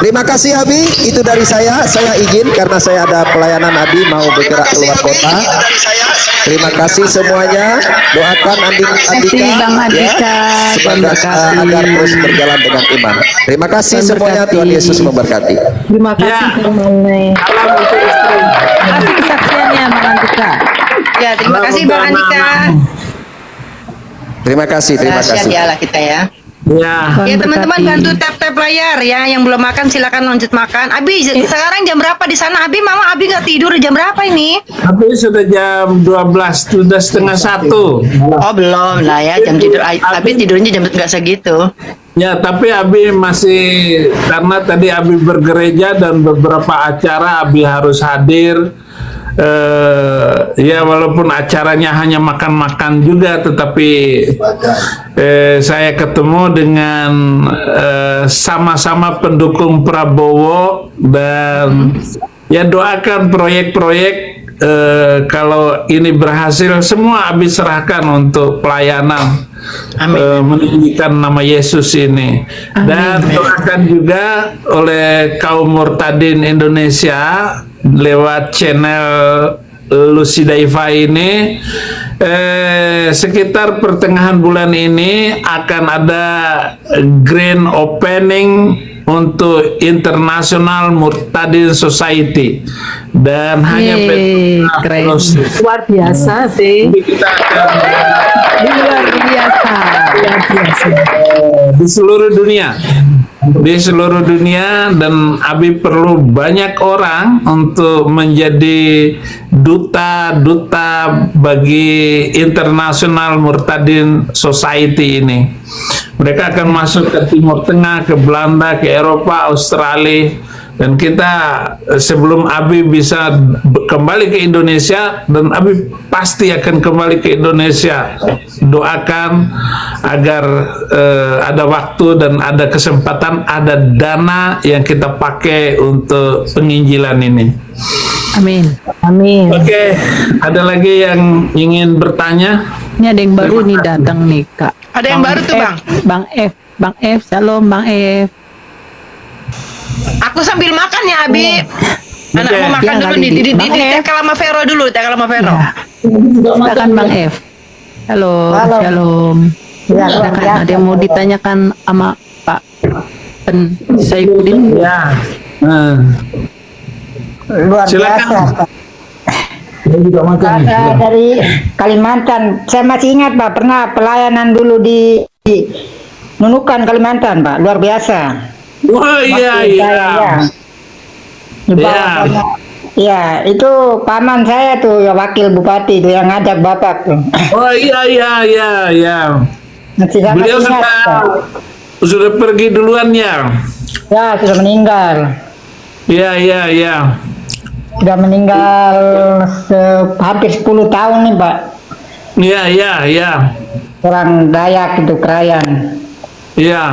Terima kasih Abi, itu dari saya. Saya izin karena saya ada pelayanan Abi mau bergerak keluar kota. Terima kasih semuanya. Doakan Andika Bang Andika, semoga agar terus berjalan dengan iman. Terima kasih semuanya. Tuhan Yesus memberkati. Terima kasih Ya. Bang Mane. Salam untuk istri. Kasih kesaksiannya Bang Andika. Ya, terima kasih Bang Andika. Terima kasih. Terima Rahasia kasih. dialah kita ya. Ya, Ya teman-teman, berkati. bantu tap-tap layar ya. Yang belum makan silakan lanjut makan. Abi, sekarang jam berapa di sana? Abi, Mama Abi nggak tidur jam berapa ini? tapi sudah jam 12, sudah setengah 1. Oh belum lah ya, jam tidur. Abi tidurnya jam nggak segitu. Ya, tapi Abi masih, karena tadi Abi bergereja dan beberapa acara Abi harus hadir. Ya, walaupun acaranya hanya makan-makan juga, tetapi saya ketemu dengan sama-sama pendukung Prabowo dan ya doakan proyek-proyek kalau ini berhasil semua Abi serahkan untuk pelayanan. Meninggikan nama Yesus ini. Dan doakan juga oleh kaum murtadin Indonesia lewat channel Lucy Daiva ini, sekitar pertengahan bulan ini akan ada grand opening untuk International Murtadin Society, dan hanya Yeay, keren. Luar biasa sih. Jadi kita akan Luar biasa. di seluruh dunia, dan Abi perlu banyak orang untuk menjadi duta bagi International Murtadin Society ini. Mereka akan masuk ke Timur Tengah, ke Belanda, ke Eropa, Australia, dan kita sebelum Abi bisa kembali ke Indonesia, dan Abi pasti akan kembali ke Indonesia, doakan agar ada waktu dan ada kesempatan, ada dana yang kita pakai untuk penginjilan ini. Amin. Amin. Oke, ada lagi yang ingin bertanya? Ini ada yang baru nih datang nih Kak. Ada yang baru tuh, Bang. Bang F, shalom Bang F. Aku sambil makan ya Abi. Anak Oke. mau makan Ya, dulu kali nih. di- Di Bang F. teh kalama Vero dulu, teh kalama Vero. Silakan Bang F. Halo, shalom. Silakan, ada yang mau ditanyakan sama Pak Pen Saifuddin? Ya. Luar Silakan. biasa. Saya dari Kalimantan. Saya masih ingat Pak, pernah pelayanan dulu di Nunukan Kalimantan Pak, luar biasa. Oh iya, Waktu iya. saya, di bawah Iya. banyak. Iya, itu paman saya tuh ya, wakil bupati itu yang ngajak bapak tuh. Oh iya, iya. Masih sangat Beliau ingat, Pak. sudah pergi duluan ya? Ya, sudah meninggal. Iya. Sudah meninggal hampir 10 tahun nih Pak. Iya. Orang Dayak itu, Krayan. Iya.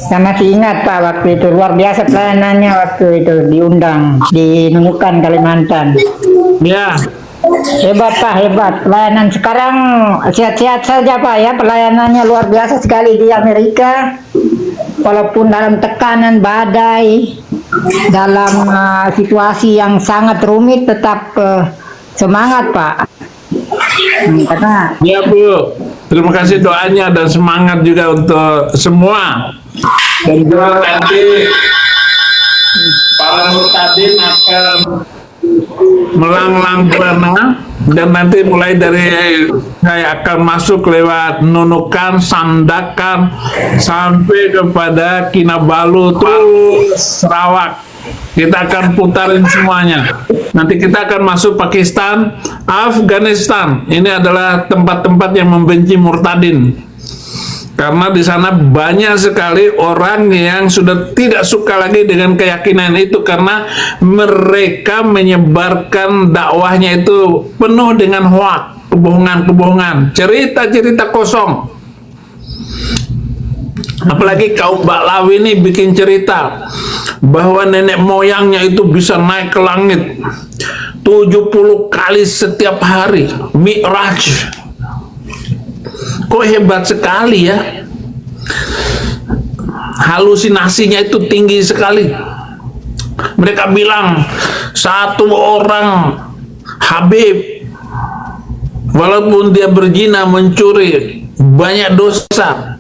Saya masih ingat Pak, waktu itu luar biasa pelayanannya waktu itu, diundang di Nunukan Kalimantan. Iya. Hebat Pak, hebat. Pelayanan sekarang sehat-sehat saja Pak ya, pelayanannya luar biasa sekali di Amerika. Walaupun dalam tekanan badai, dalam situasi yang sangat rumit, tetap semangat Pak. Karena Ya Bu, terima kasih doanya dan semangat juga untuk semua. Dan juga nanti para murtadin akan melanglang buana, dan nanti mulai dari saya akan masuk lewat Nunukan, Sandakan sampai kepada Kinabalu terus Sarawak. Kita akan putarin semuanya. Nanti kita akan masuk Pakistan, Afghanistan. Ini adalah tempat-tempat yang membenci murtadin. Karena di sana banyak sekali orang yang sudah tidak suka lagi dengan keyakinan itu karena mereka menyebarkan dakwahnya itu penuh dengan hoak, kebohongan-kebohongan, cerita-cerita kosong. Apalagi kaum Baklawi ini bikin cerita bahwa nenek moyangnya itu bisa naik ke langit 70 kali setiap hari, Mi'raj. Kok hebat sekali ya. Halusinasinya itu tinggi sekali. Mereka bilang satu orang Habib, walaupun dia berzina, mencuri, banyak dosa,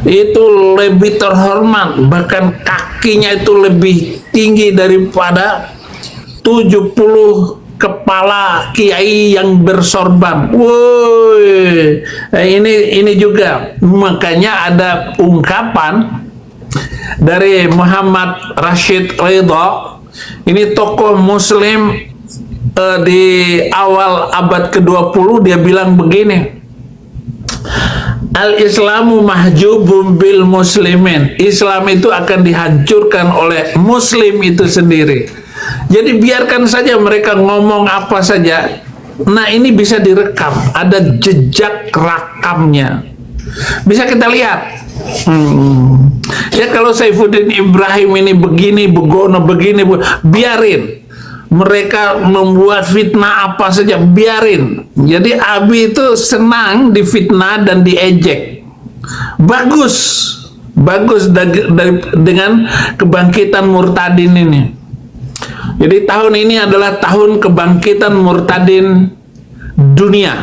itu lebih terhormat, bahkan kakinya itu lebih tinggi daripada 70 kepala kiai yang bersorban. Woi, ini juga makanya ada ungkapan dari Muhammad Rashid Ridha. Ini tokoh Muslim di awal abad ke-20. Dia bilang begini, Al-Islamu mahjubun bil muslimin. Islam itu akan dihancurkan oleh Muslim itu sendiri. Jadi biarkan saja mereka ngomong apa saja. Nah, ini bisa direkam, ada jejak rekamnya, bisa kita lihat. Ya kalau Saifuddin Ibrahim ini begini, begono begini, biarin. Mereka membuat fitnah apa saja, biarin. Jadi Abi itu senang difitnah dan diejek. Bagus dengan kebangkitan murtadin ini. Jadi tahun ini adalah tahun kebangkitan murtadin dunia.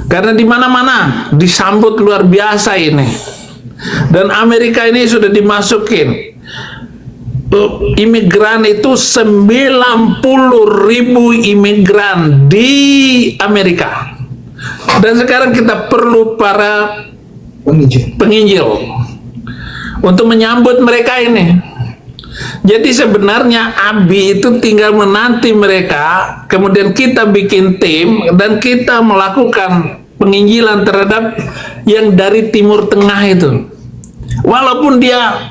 Karena di mana-mana disambut luar biasa ini. Dan Amerika ini sudah dimasukin. Imigran itu 90.000 imigran di Amerika. Dan sekarang kita perlu para penginjil untuk menyambut mereka ini. Jadi sebenarnya Abi itu tinggal menanti mereka, kemudian kita bikin tim dan kita melakukan penginjilan terhadap yang dari Timur Tengah itu. Walaupun dia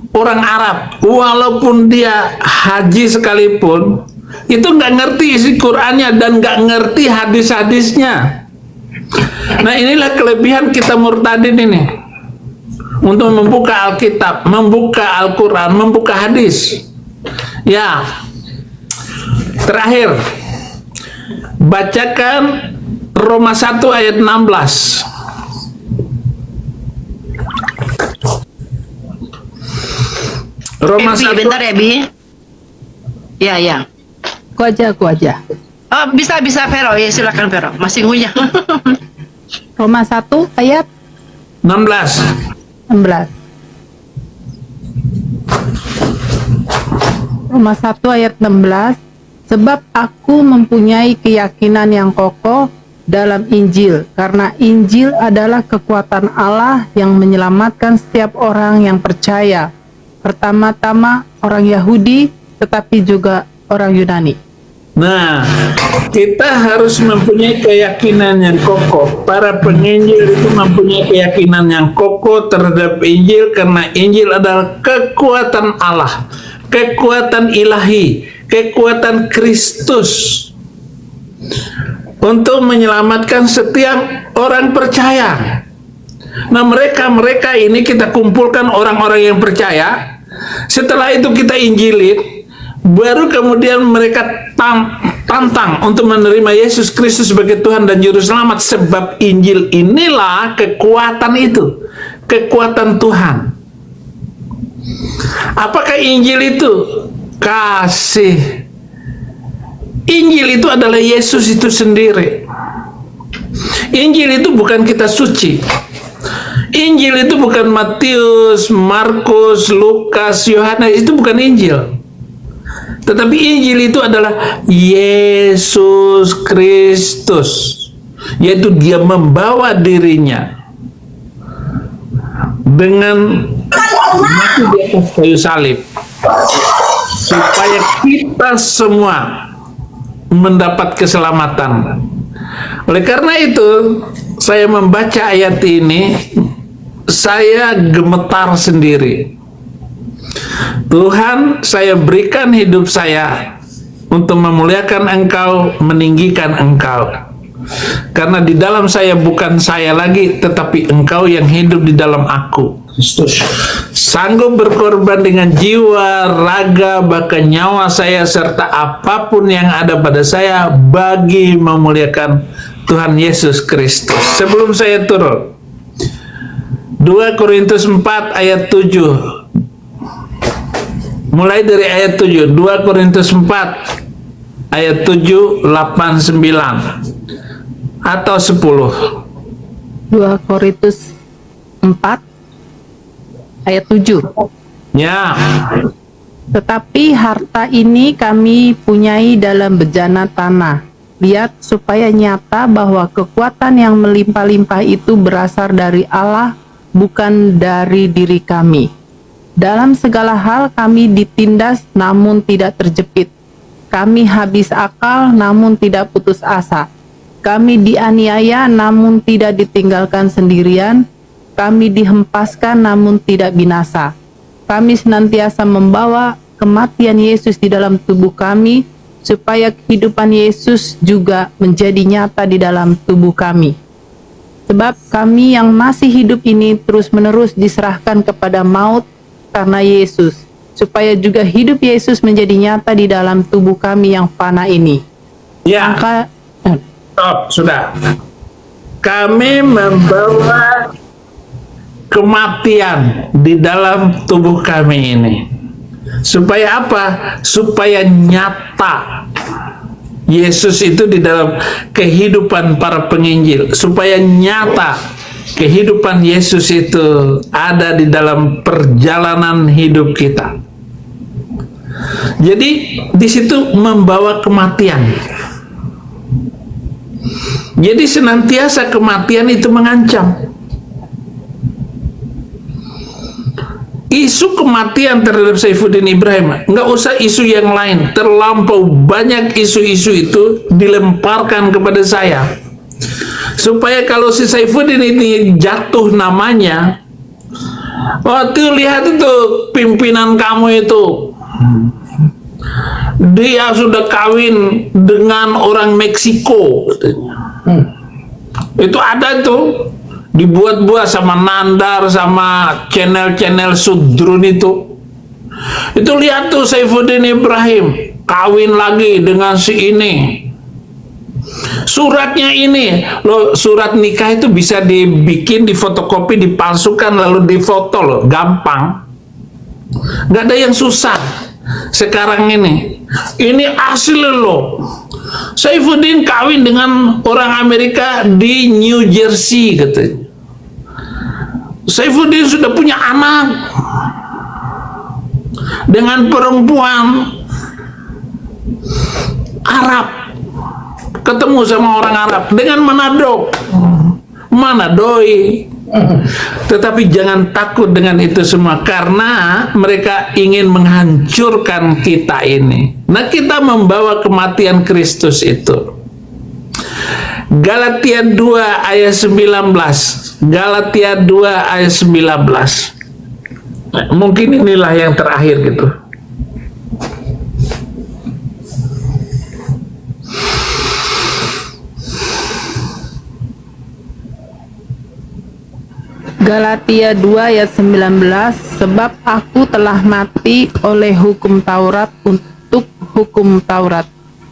orang Arab, walaupun dia haji sekalipun, itu nggak ngerti isi Qur'annya dan nggak ngerti hadis-hadisnya. Nah, inilah kelebihan kita murtadin ini. Untuk membuka Alkitab, membuka Al-Quran, membuka hadis. Ya, terakhir, bacakan Roma 1 ayat 16. Roma 1. Bentar ya, Bi. Ya. Aku aja. Oh, bisa Vero. Ya, silakan Vero. Masih ngunyah. Roma 1 ayat 16. Roma 1 ayat 16. Sebab aku mempunyai keyakinan yang kokoh dalam Injil, karena Injil adalah kekuatan Allah yang menyelamatkan setiap orang yang percaya, pertama-tama orang Yahudi, tetapi juga orang Yunani. Nah, kita harus mempunyai keyakinan yang kokoh. Para penginjil itu mempunyai keyakinan yang kokoh terhadap Injil, karena Injil adalah kekuatan Allah, kekuatan ilahi, kekuatan Kristus untuk menyelamatkan setiap orang percaya. Nah, mereka ini kita kumpulkan orang-orang yang percaya. Setelah itu kita injilin, baru kemudian mereka tantang untuk menerima Yesus Kristus sebagai Tuhan dan Juru Selamat. Sebab Injil inilah kekuatan itu, kekuatan Tuhan. Apakah Injil itu? Kasih. Injil itu adalah Yesus itu sendiri. Injil itu bukan kitab suci. Injil itu bukan Matius, Markus, Lukas, Yohanes. Itu bukan Injil. Tetapi Injil itu adalah Yesus Kristus, yaitu Dia membawa dirinya dengan mati di atas kayu salib. supaya kita semua mendapat keselamatan. Oleh karena itu, saya membaca ayat ini, saya gemetar sendiri. Tuhan, saya berikan hidup saya untuk memuliakan Engkau, meninggikan Engkau. Karena di dalam saya bukan saya lagi, tetapi Engkau yang hidup di dalam aku. Sanggup berkorban dengan jiwa, raga, bahkan nyawa saya, serta apapun yang ada pada saya bagi memuliakan Tuhan Yesus Kristus. Sebelum saya turun, 2 Korintus 4 ayat 7. Mulai dari ayat 7, 2 Korintus 4 ayat 7, 8, 9 atau 10. 2 Korintus 4 ayat 7. Ya. Tetapi harta ini kami punyai dalam bejana tanah. Lihat supaya nyata bahwa kekuatan yang melimpah-limpah itu berasal dari Allah, bukan dari diri kami. Dalam segala hal kami ditindas namun tidak terjepit. Kami habis akal namun tidak putus asa. Kami dianiaya namun tidak ditinggalkan sendirian. Kami dihempaskan namun tidak binasa. Kami senantiasa membawa kematian Yesus di dalam tubuh kami, supaya kehidupan Yesus juga menjadi nyata di dalam tubuh kami. Sebab kami yang masih hidup ini terus-menerus diserahkan kepada maut karena Yesus, supaya juga hidup Yesus menjadi nyata di dalam tubuh kami yang fana ini. Ya. Sudah. Kami membawa kematian di dalam tubuh kami ini. Supaya apa? Supaya nyata Yesus itu di dalam kehidupan para penginjil. Supaya nyata kehidupan Yesus itu ada di dalam perjalanan hidup kita. Jadi di situ membawa kematian. Jadi senantiasa kematian itu mengancam. Isu kematian terhadap Saifuddin Ibrahim, nggak usah isu yang lain, terlampau banyak isu-isu itu dilemparkan kepada saya, supaya kalau si Saifuddin ini jatuh namanya, waktu lihat itu pimpinan kamu itu, dia sudah kawin dengan orang Meksiko, itu ada tuh. Dibuat-buat sama Nandar, sama channel-channel Sudrun itu. Itu lihat tuh Saifuddin Ibrahim kawin lagi dengan si ini. Suratnya ini, loh, surat nikah itu bisa dibikin, difotokopi, dipalsukan, lalu difoto loh, gampang. Gak ada yang susah sekarang ini. Ini asli loh. Saifuddin kawin dengan orang Amerika di New Jersey katanya. Saifuddin sudah punya anak dengan perempuan Arab, ketemu sama orang Arab dengan Manadoi. Tetapi jangan takut dengan itu semua, karena mereka ingin menghancurkan kita ini. Nah, kita membawa kematian Kristus itu. Galatia 2 ayat 19. Galatia 2 ayat 19. Mungkin inilah yang terakhir gitu. Galatia 2 ayat 19, sebab aku telah mati oleh hukum Taurat untuk hukum Taurat,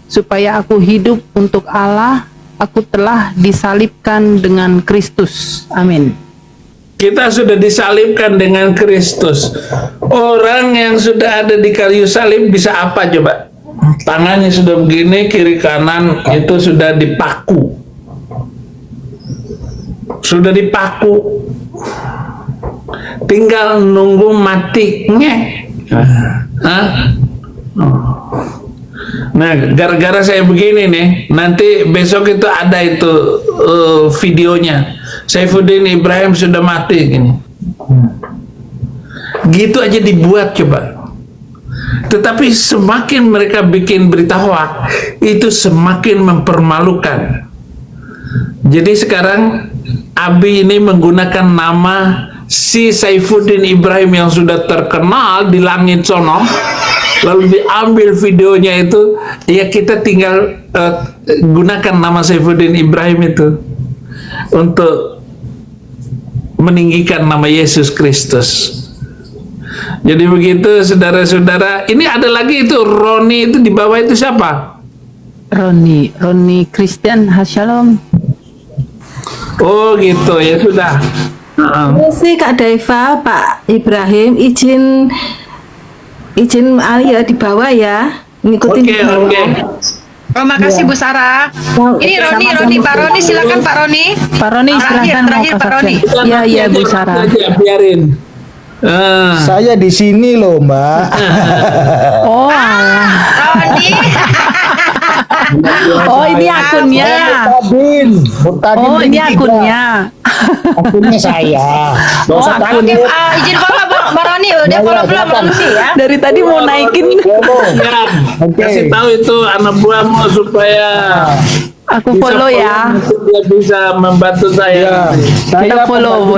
supaya aku hidup untuk Allah. Aku telah disalibkan dengan Kristus. Amin. Kita sudah disalibkan dengan Kristus. Orang yang sudah ada di kayu salib bisa apa coba? Tangannya sudah begini, kiri kanan itu sudah dipaku. Sudah dipaku. Tinggal nunggu mati. Nah, gara-gara saya begini nih, nanti besok itu ada itu videonya. Saifuddin Ibrahim sudah mati gini. Gitu aja dibuat coba. Tetapi semakin mereka bikin berita hoax, itu semakin mempermalukan. Jadi sekarang Abi ini menggunakan nama si Saifuddin Ibrahim yang sudah terkenal di langit sono, lalu diambil videonya itu, ya kita tinggal gunakan nama Saifuddin Ibrahim itu untuk meninggikan nama Yesus Kristus. Jadi begitu saudara-saudara. Ini ada lagi itu Roni itu di bawah itu siapa? Roni Christian Hashalom. Oh gitu ya sudah. Terus sih Kak Daiva, Pak Ibrahim izin ya di bawah ya, ngikutin di bawah. Oke. Oh, makasih Bu Sarah. Ini Roni, Pak Roni, silakan Pak Roni. Pak Roni silahkan mau terakhir, Pak Roni. kasih. Iya Bu Sarah. Biarin. Saya di sini loh, Mbak. Oh, alah. Roni. Oh ini akunnya. Oh ini akunnya. Akunnya saya. Oh Oke, akun. izin follow Pak Roni, udah follow belum sih ya? Dari tadi mau naikin. Ya, kasih tahu itu anak buahmu supaya Aku bisa follow ya. Dia bisa membantu saya. Kita follow.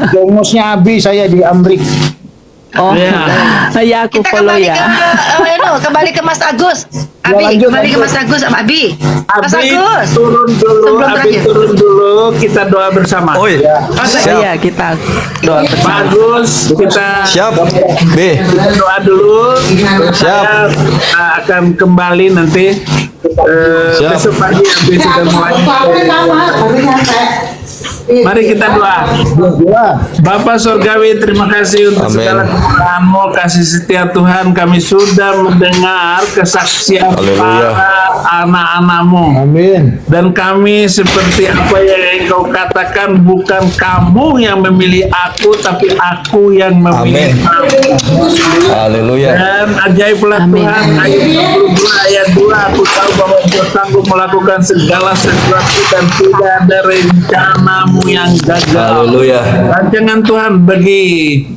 Jongosnya Abi saya di Amrik. Oh, ya aku Kita follow kembali ya. kembali ke Mas Agus. Abi, lanjut, kembali ke lanjut. Mas Agus sama Abi. Mas Abi Agus. turun dulu, Sebelum Abi terakhir. turun dulu, kita doa bersama. Oh iya. Iya kita doa bersama. Bagus, kita Siap. B. doa dulu. Siap. Saya akan kembali nanti. Siap. Besok pagi Abi sudah mulai. Mari kita doa. Bapa Surgawi, terima kasih untuk Amin. segala kemurahan-Mu, kasih setia Tuhan. Kami sudah mendengar kesaksian Haleluya. para anak-anak-Mu. Amin. Dan kami seperti apa yang Engkau katakan, bukan kamu yang memilih aku, tapi aku yang memilih Amin. kamu. Haleluya. Dan ajaiblah Amin. Tuhan, ayat 22 ayat 2, aku tahu bahwa Engkau sanggup melakukan segala sesuatu dan tidak ada rencanamu yang gagal. Haleluya. Rancangan Tuhan bagi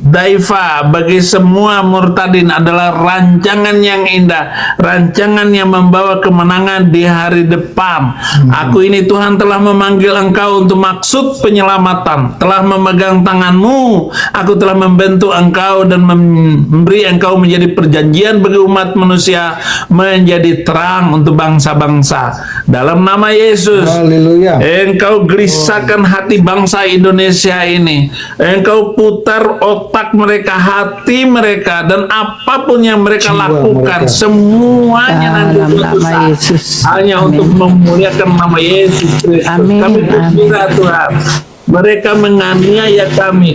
Daiva, bagi semua murtadin adalah rancangan yang indah, rancangan yang membawa kemenangan di hari depan. Aku ini Tuhan telah memanggil Engkau untuk maksud penyelamatan, telah memegang tanganmu, aku telah membentuk Engkau dan memberi Engkau menjadi perjanjian bagi umat manusia, menjadi terang untuk bangsa-bangsa. Dalam nama Yesus, Haleluya. Engkau gelisahkan hati bangsa Indonesia ini. Engkau putar otak mereka, hati mereka, dan apapun yang mereka Jiwa lakukan, mereka. semuanya nanti Dalam suatu nama saat Yesus. hanya Amin. untuk memuliakan nama Yesus Kristus. Amin. Kami berkira Tuhan, mereka menganiaya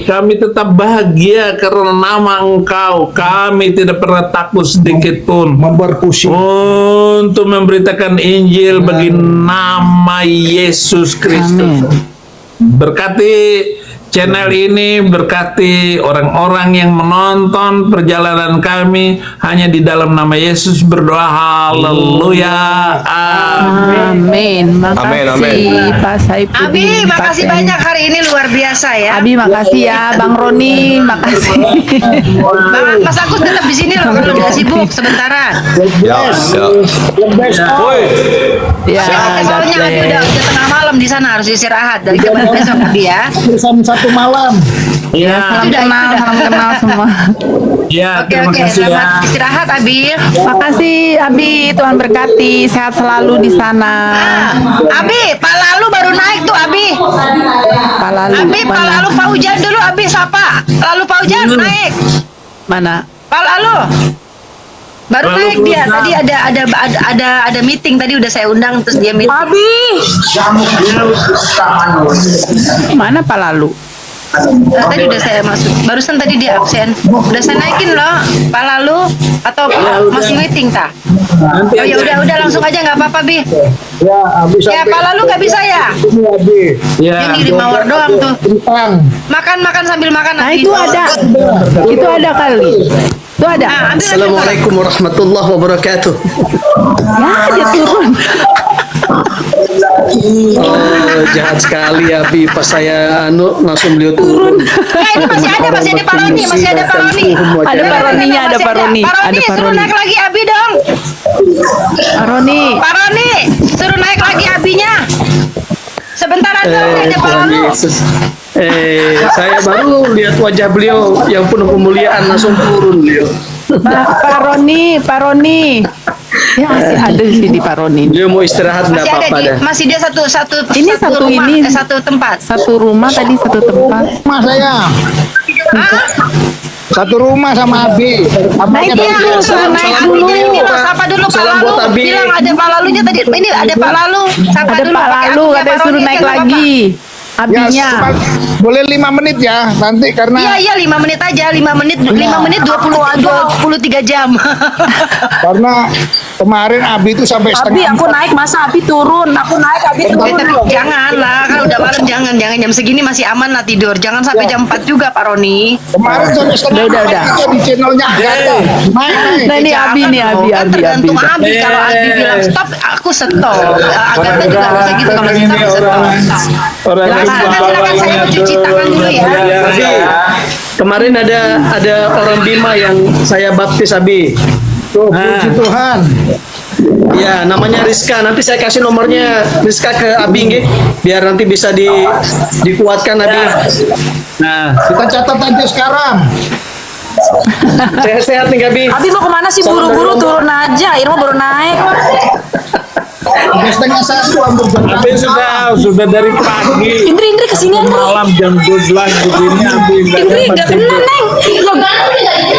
kami tetap bahagia karena nama Engkau. Kami tidak pernah takut sedikit pun Memperpusing. untuk memberitakan Injil bagi nama Yesus Kristus. Amin. Berkati channel ini, berkati orang-orang yang menonton perjalanan kami, hanya di dalam nama Yesus berdoa. Haleluya. Amin. Amin. Makasih Amin, amin. Pak Saifuddin. Abi, makasih Pak banyak hari ini luar biasa ya. Abi makasih ya, Bang Roni, makasih. Bang Mas Agus tetap di sini loh kalau nggak sibuk sebentaran. Ya, siap. Woi. Ya, Soalnya God Abi bless. udah tengah malam di sana harus istirahat dari kemarin besok Abi ya. Bersama satu malam. Ya, Salam kenal semua. ya, Oke terima oke, kasih ya. selamat istirahat Abi. Makasih Abi, Tuhan berkati, sehat selalu di sana. Abi, Pak Lalu baru naik tuh Abi. Pak Lalu, Abi, Pak Lalu Pak Ujan dulu Abi sapa. Lalu Pak Ujan naik. Mana? Pak Lalu. Baru Lalu naik dia. perusahaan. Tadi ada meeting tadi udah saya undang terus dia meeting. Mana Pak Lalu? Tadi udah saya masuk. Barusan tadi dia absen. Udah saya naikin loh. Pak Lalu atau masih meeting tak? Nanti Oh ya udah langsung aja nggak apa-apa Bi. Ya, Abi Ya Pak Lalu nggak bisa ya? Ini Abi. ya. Yang ngirim mawar doang tuh. Tentang. Makan sambil makan. Nah Abi. itu ada kali. Itu ada. Nah, ambil aja, Pak. Assalamualaikum warahmatullahi wabarakatuh. Ya dia turun. Oh, jahat sekali ya, Bi. Pas saya langsung beliau turun. Ini masih ada paroni, masih ada paroni. Ada paroninya, ada paroni. Ada Suruh paroni. naik lagi Abi dong. Paroni. Paroni, suruh naik lagi Abinya. Sebentar aja ada Tuhan paroni. Yesus. Saya baru lihat wajah beliau yang penuh kemuliaan langsung turun beliau. Paroni. Ya masih ada di sini Paroni. Dia mau istirahat nggak Masih ada apa-apa di, dah. masih dia satu Ini satu rumah, ini. satu tempat. Satu rumah tadi, satu tempat. Rumah saya. Satu rumah sama Abi. Abangnya Iya, dari Salam- naik salam dulu. dulu, Bilang Pak. sapa dulu Pak Salam Lalu. buat Abi. Bilang ada Pak Lalunya tadi. Ini ada Pak Lalu. Sapa Ada dulu. Pak pakai Lalu akunya katanya Pak suruh Roni naik aja, nggak lagi. Ya, Abinya. boleh 5 menit ya nanti apa-apa. karena Iya, 5 menit aja. 5 menit 23 jam. karena kemarin Abi itu sampai setengah naik masa Abi turun, aku naik Abi Tapi jangan lah, kan udah malam jangan jam segini masih aman lah tidur. Jangan sampai jam 4 juga Pak Roni. kemarin sampai setengah Udah. empat itu di channelnya Agatha. Naik. Nah ini Abi nih, Jangan Abi. dong, kan tergantung Abi. Kalau Abi bilang stop, aku stop. Agatha juga bisa gitu kalau ini stop, stop. orang Silakan saya mau cuci tangan dulu ya. Abi, kemarin ada orang Bima yang saya baptis Abi. Tuh, puji Tuhan. Ya, namanya Rizka. Nanti saya kasih nomornya Rizka ke Abi nggih, biar nanti bisa dikuatkan Abi. Nah, Kita catat aja sekarang. Sehat-sehat nih Abi. Abi mau kemana sih buru-buru turun aja, Irma baru naik. Udah setengah 1 hampir jam Abi sudah dari pagi Indri kesini Indri. malam jam 12 begini Abi Nggak kena Neng.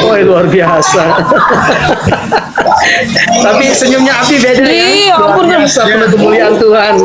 Oh, luar biasa. Tapi senyumnya Abi beda ya. Iya, ampun. Luar biasa, penuh kemuliaan Tuhan.